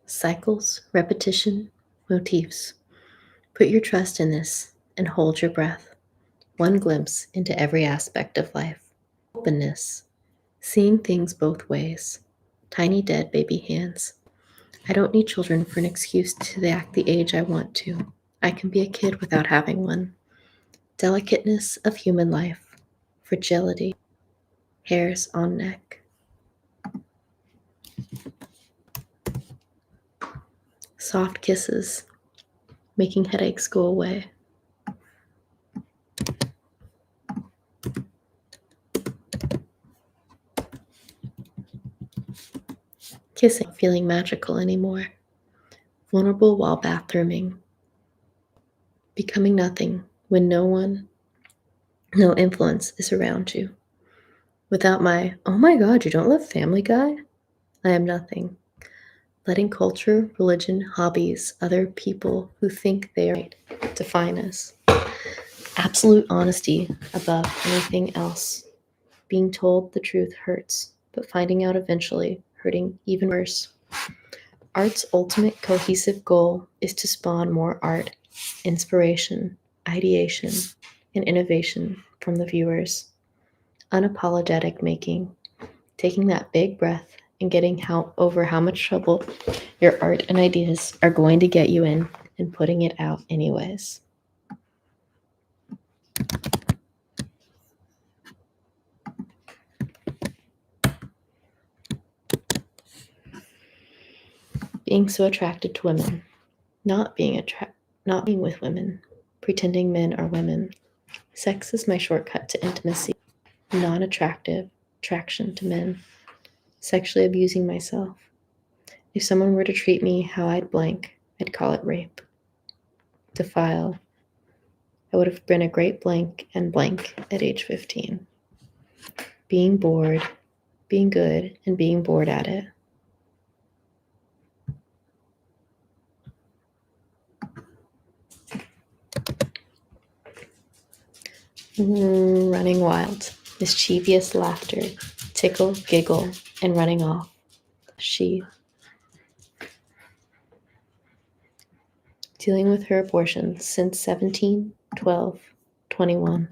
Cycles, repetition, motifs. Put your trust in this and hold your breath. One glimpse into every aspect of life. Openness. Seeing things both ways. Tiny dead baby hands. I don't need children for an excuse to act the age I want to. I can be a kid without having one. Delicateness of human life. Fragility. Hairs on neck. Soft kisses. Making headaches go away. Kissing, feeling magical anymore. Vulnerable while bathrooming. Becoming nothing when no influence is around you. Without my, oh my God, you don't love Family Guy? I am nothing. letting culture, religion, hobbies, other people who think they are right define us. Absolute honesty above anything else. Being told the truth hurts, but finding out eventually, hurting even worse. Art's ultimate cohesive goal is to spawn more art, inspiration, ideation, and innovation from the viewers. Unapologetic making, taking that big breath and getting over how much trouble your art and ideas are going to get you in and putting it out anyways. Being so attracted to women, not being with women, pretending men are women. Sex is my shortcut to intimacy, non-attractive attraction to men. Sexually abusing myself. If someone were to treat me how I'd blank, I'd call it rape. Defile. I would have been a great blank and blank at age 15. Being bored, being good, and being bored at it. Running wild, mischievous laughter, tickle, giggle, and running off. She. Dealing with her abortion since 17, 12, 21.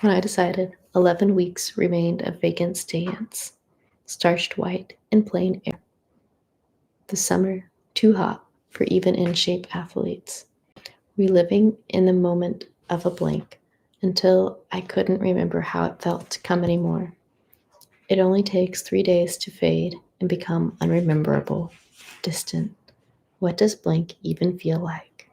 When I decided, 11 weeks remained a vacant stance, starched white in plain air. The summer, too hot for even in-shape athletes. Reliving in the moment of a blank until I couldn't remember how it felt to come anymore. It only takes 3 days to fade and become unrememberable, distant. What does blank even feel like?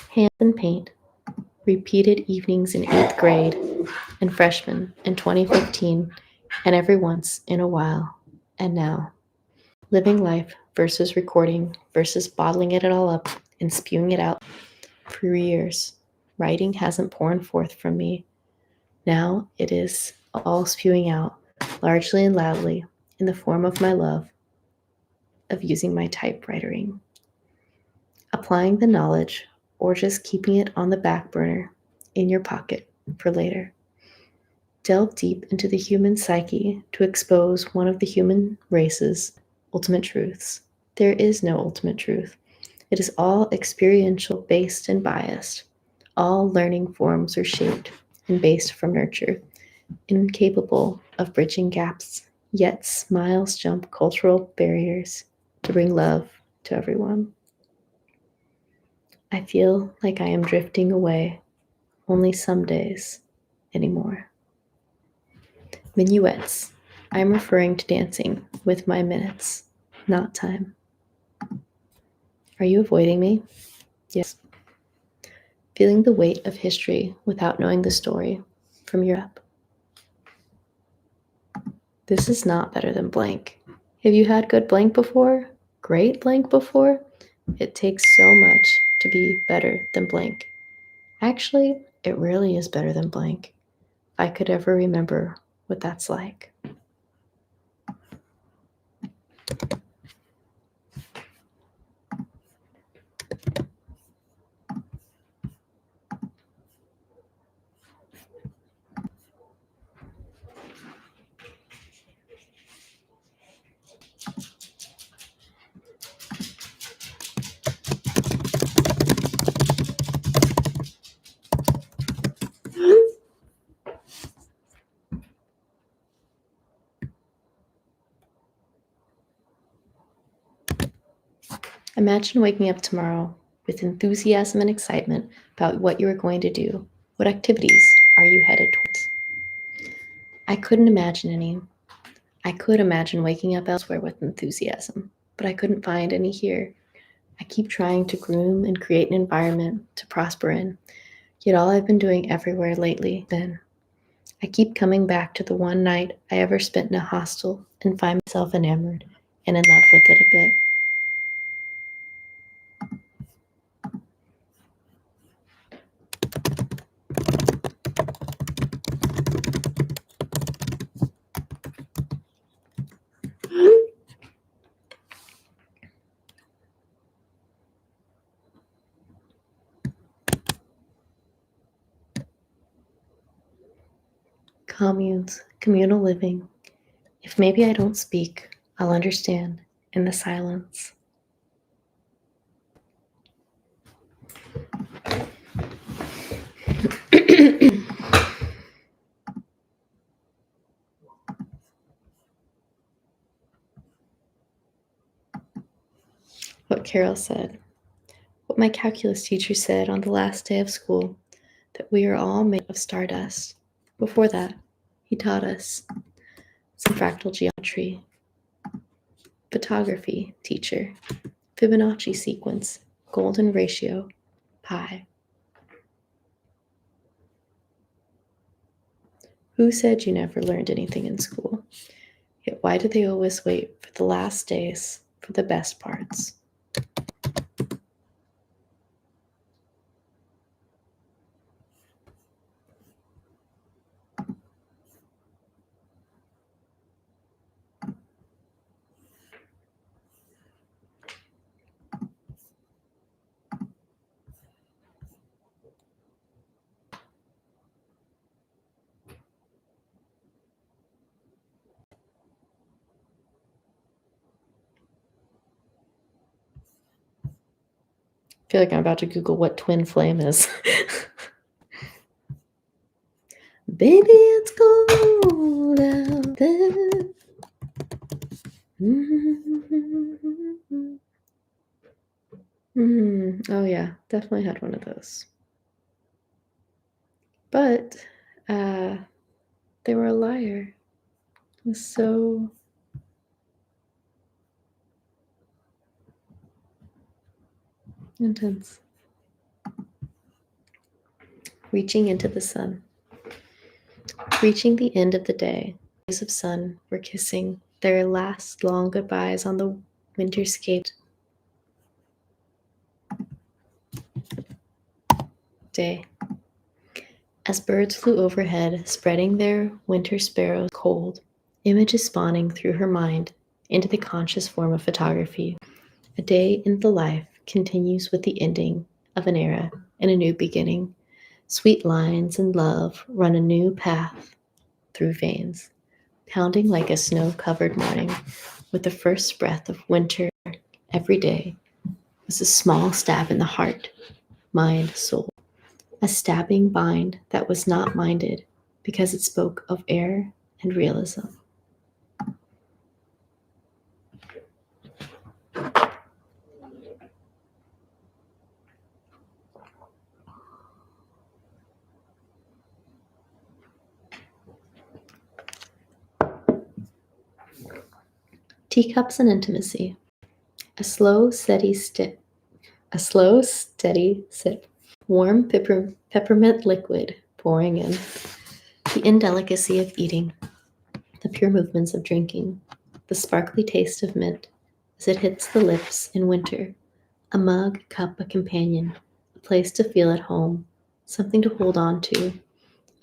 Hands and paint, repeated evenings in 8th grade and freshman in 2015, and every once in a while, and now. Living life versus recording versus bottling it all up and spewing it out. For years, writing hasn't poured forth from me. Now it is all spewing out, largely and loudly, in the form of my love of using my typewriting. Applying the knowledge or just keeping it on the back burner in your pocket for later. Delve deep into the human psyche to expose one of the human race's ultimate truths. There is no ultimate truth. It is all experiential based and biased. All learning forms are shaped and based from nurture, incapable of bridging gaps, yet smiles jump cultural barriers to bring love to everyone. I feel like I am drifting away, only some days anymore. Minuets. I am referring to dancing with my minutes, not time. Are you avoiding me? Yes. Feeling the weight of history without knowing the story from Europe. This is not better than blank. Have you had good blank before? Great blank before? It takes so much to be better than blank. Actually, it really is better than blank. If I could ever remember what that's like. Imagine waking up tomorrow with enthusiasm and excitement about what you are going to do. What activities are you headed towards? I couldn't imagine any. I could imagine waking up elsewhere with enthusiasm, but I couldn't find any here. I keep trying to groom and create an environment to prosper in. Yet all I've been doing everywhere lately, then, I keep coming back to the one night I ever spent in a hostel and find myself enamored and in love with it a bit. Communes, communal living. If maybe I don't speak, I'll understand in the silence. What Carol said, what my calculus teacher said on the last day of school, that we are all made of stardust. Before that, he taught us some fractal geometry, photography teacher, Fibonacci sequence, golden ratio, pi. Who said you never learned anything in school? Yet why do they always wait for the last days for the best parts? I feel like I'm about to Google what twin flame is. Baby, it's cold out there. Oh yeah, definitely had one of those. But they were a liar. It was so intense. Reaching into the sun. Reaching the end of the day, rays of sun were kissing their last long goodbyes on the winterscaped day. As birds flew overhead, spreading their winter sparrows cold, images spawning through her mind into the conscious form of photography. A day in the life continues with the ending of an era and a new beginning. Sweet lines and love run a new path through veins, pounding like a snow-covered morning with the first breath of winter. Every day was a small stab in the heart, mind, soul. A stabbing bind that was not minded because it spoke of air and realism. Teacups and intimacy. A slow, steady sip. A slow, steady sip. Warm peppermint liquid pouring in. The indelicacy of eating. The pure movements of drinking. The sparkly taste of mint as it hits the lips in winter. A mug, cup, a companion. A place to feel at home. Something to hold on to.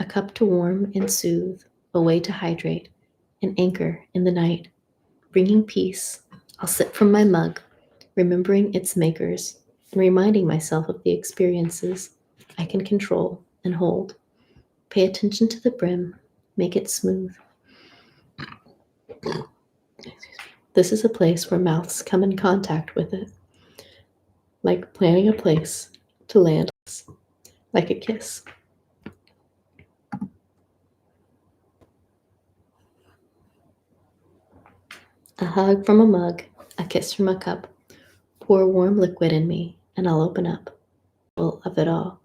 A cup to warm and soothe. A way to hydrate. An anchor in the night. Bringing peace. I'll sip from my mug, remembering its makers, and reminding myself of the experiences I can control and hold. Pay attention to the brim, make it smooth. This is a place where mouths come in contact with it, like planning a place to land, like a kiss. A hug from a mug, a kiss from a cup. Pour warm liquid in me, and I'll open up, full of it all.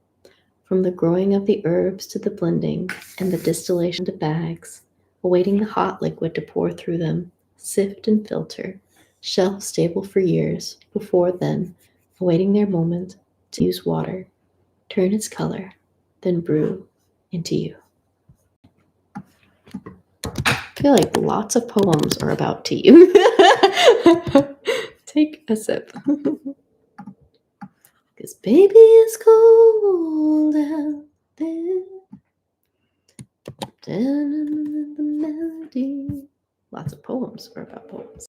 From the growing of the herbs to the blending and the distillation to bags, awaiting the hot liquid to pour through them, sift and filter, shelf stable for years, before then, awaiting their moment to use water, turn its color, then brew into you. I feel like lots of poems are about tea. Take a sip. Because baby, it's cold out there. Down the melody. Lots of poems are about poems.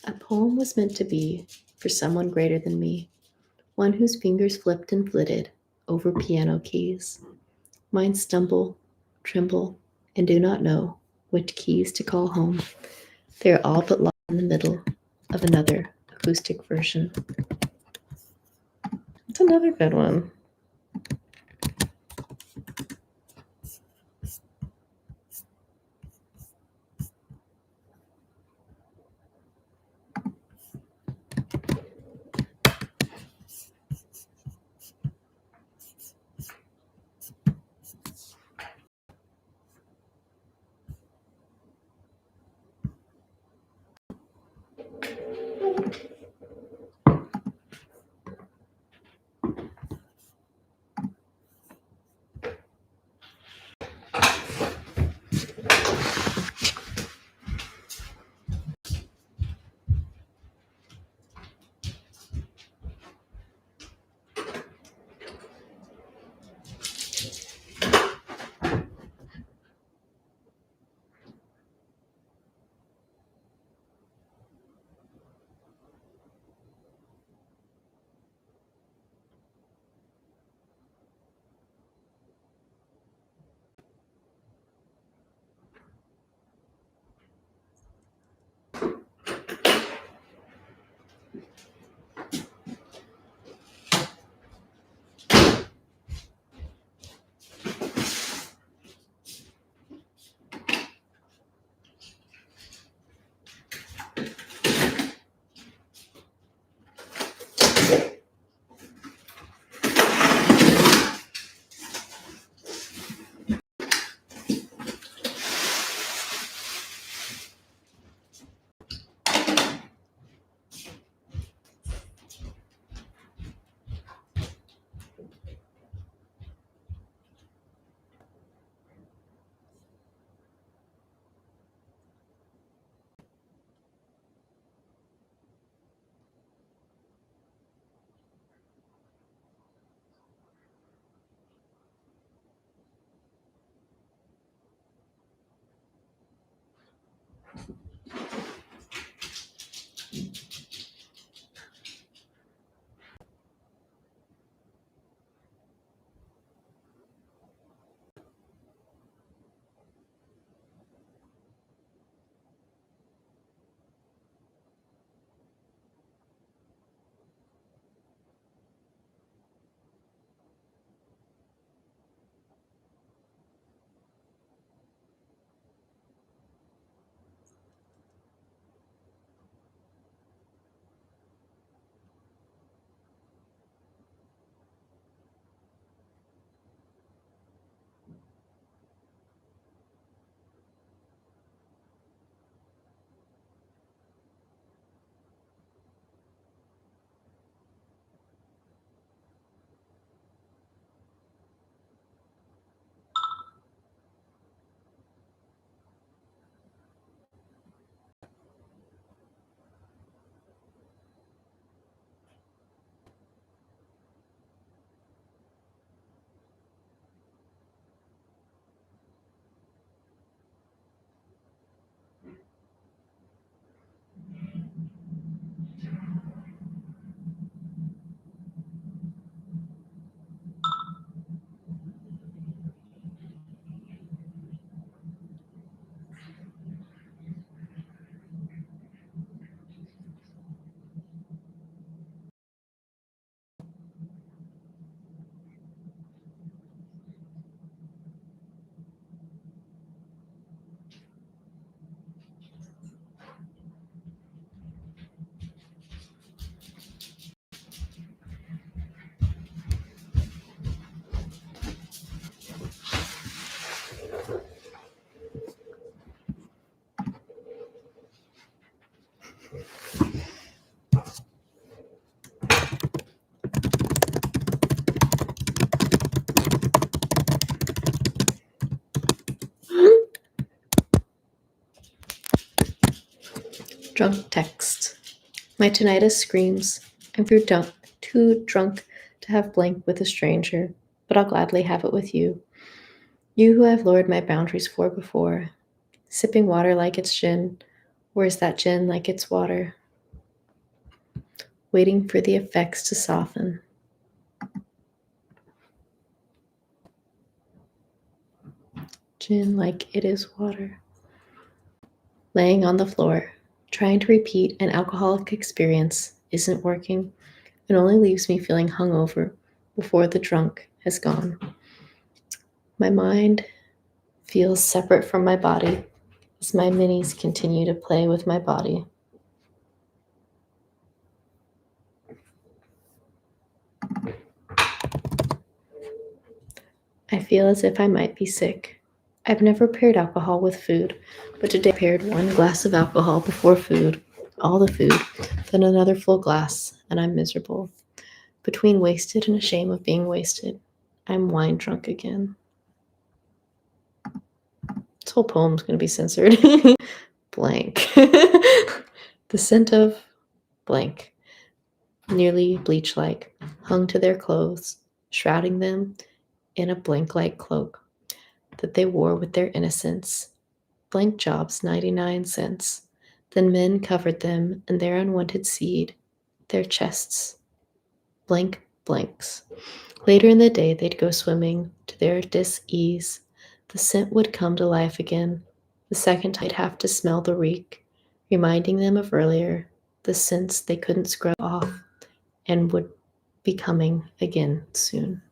A poem was meant to be for someone greater than me, one whose fingers flipped and flitted over piano keys. Mine stumble, tremble, and do not know which keys to call home. They are all but lost in the middle of another acoustic version. It's another good one. Drunk text. My tinnitus screams. I'm too drunk to have blank with a stranger, but I'll gladly have it with you. You who I've lowered my boundaries for before. Sipping water like it's gin. Or is that gin like it's water? Waiting for the effects to soften. Gin like it is water. Laying on the floor, trying to repeat an alcoholic experience isn't working. It only leaves me feeling hungover before the drunk has gone. My mind feels separate from my body as my minis continue to play with my body. I feel as if I might be sick. I've never paired alcohol with food, but today I paired one glass of alcohol before food, all the food, then another full glass, and I'm miserable. Between wasted and ashamed of being wasted, I'm wine drunk again. This whole poem's going to be censored. Blank. The scent of blank, nearly bleach-like, hung to their clothes, shrouding them in a blank-like cloak that they wore with their innocence. Blank jobs, 99 cents. Then men covered them and their unwanted seed, their chests. Blank blanks. Later in the day, they'd go swimming to their dis-ease. The scent would come to life again. The second I'd have to smell the reek, reminding them of earlier, the scents they couldn't scrub off and would be coming again soon.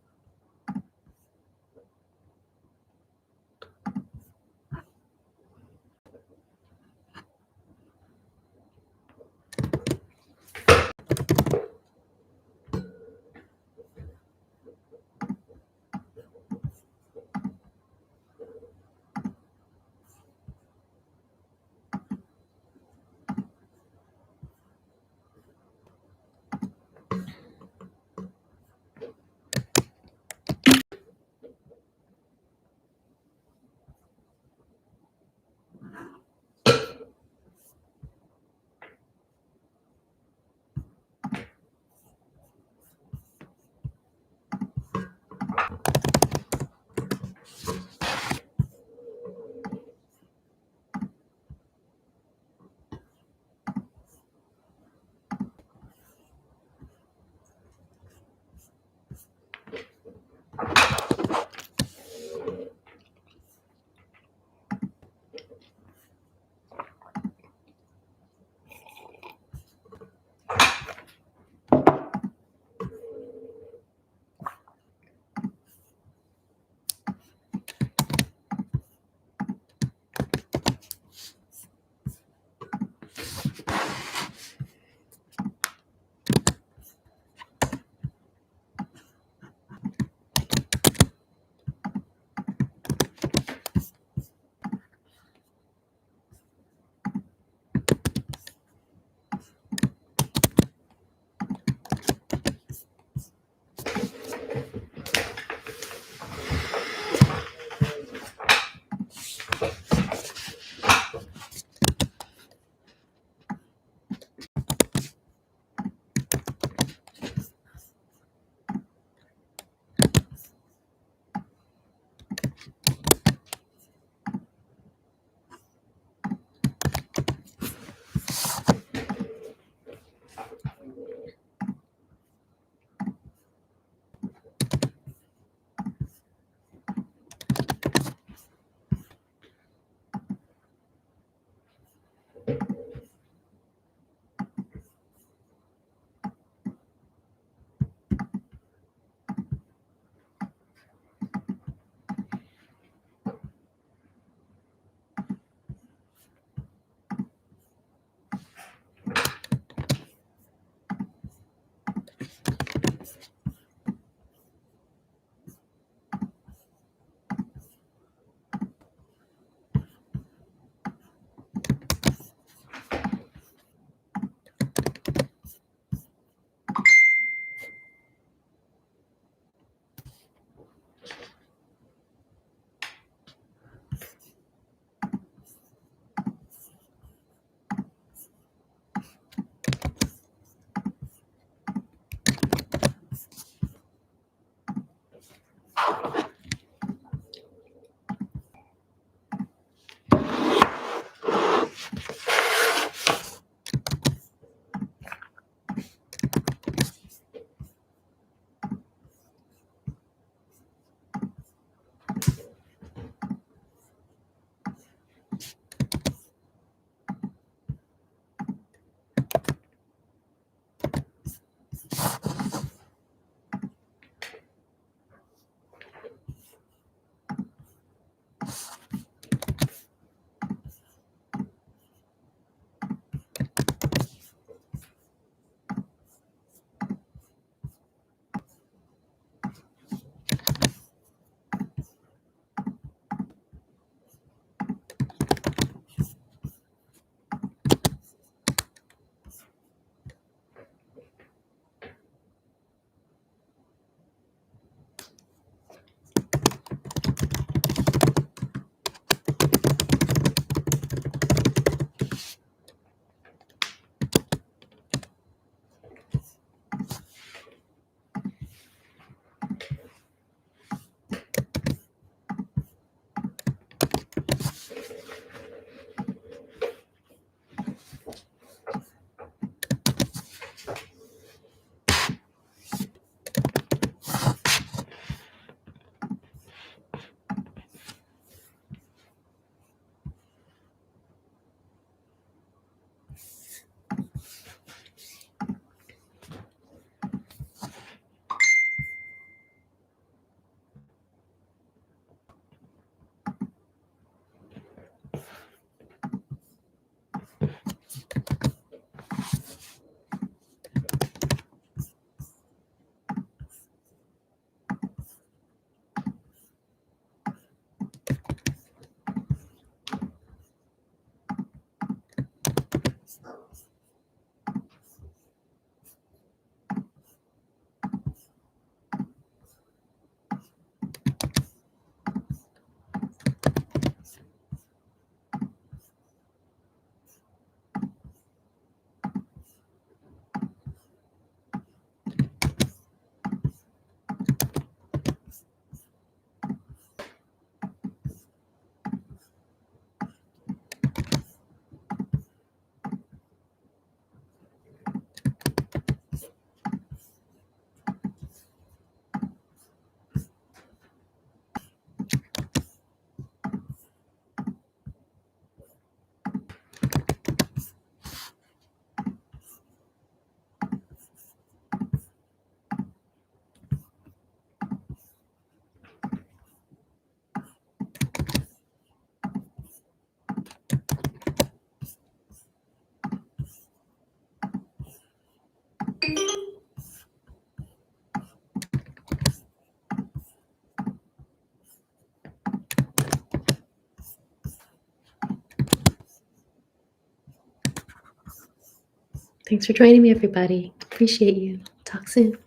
Thanks for joining me, everybody. Appreciate you. Talk soon.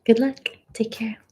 Good luck. Take care.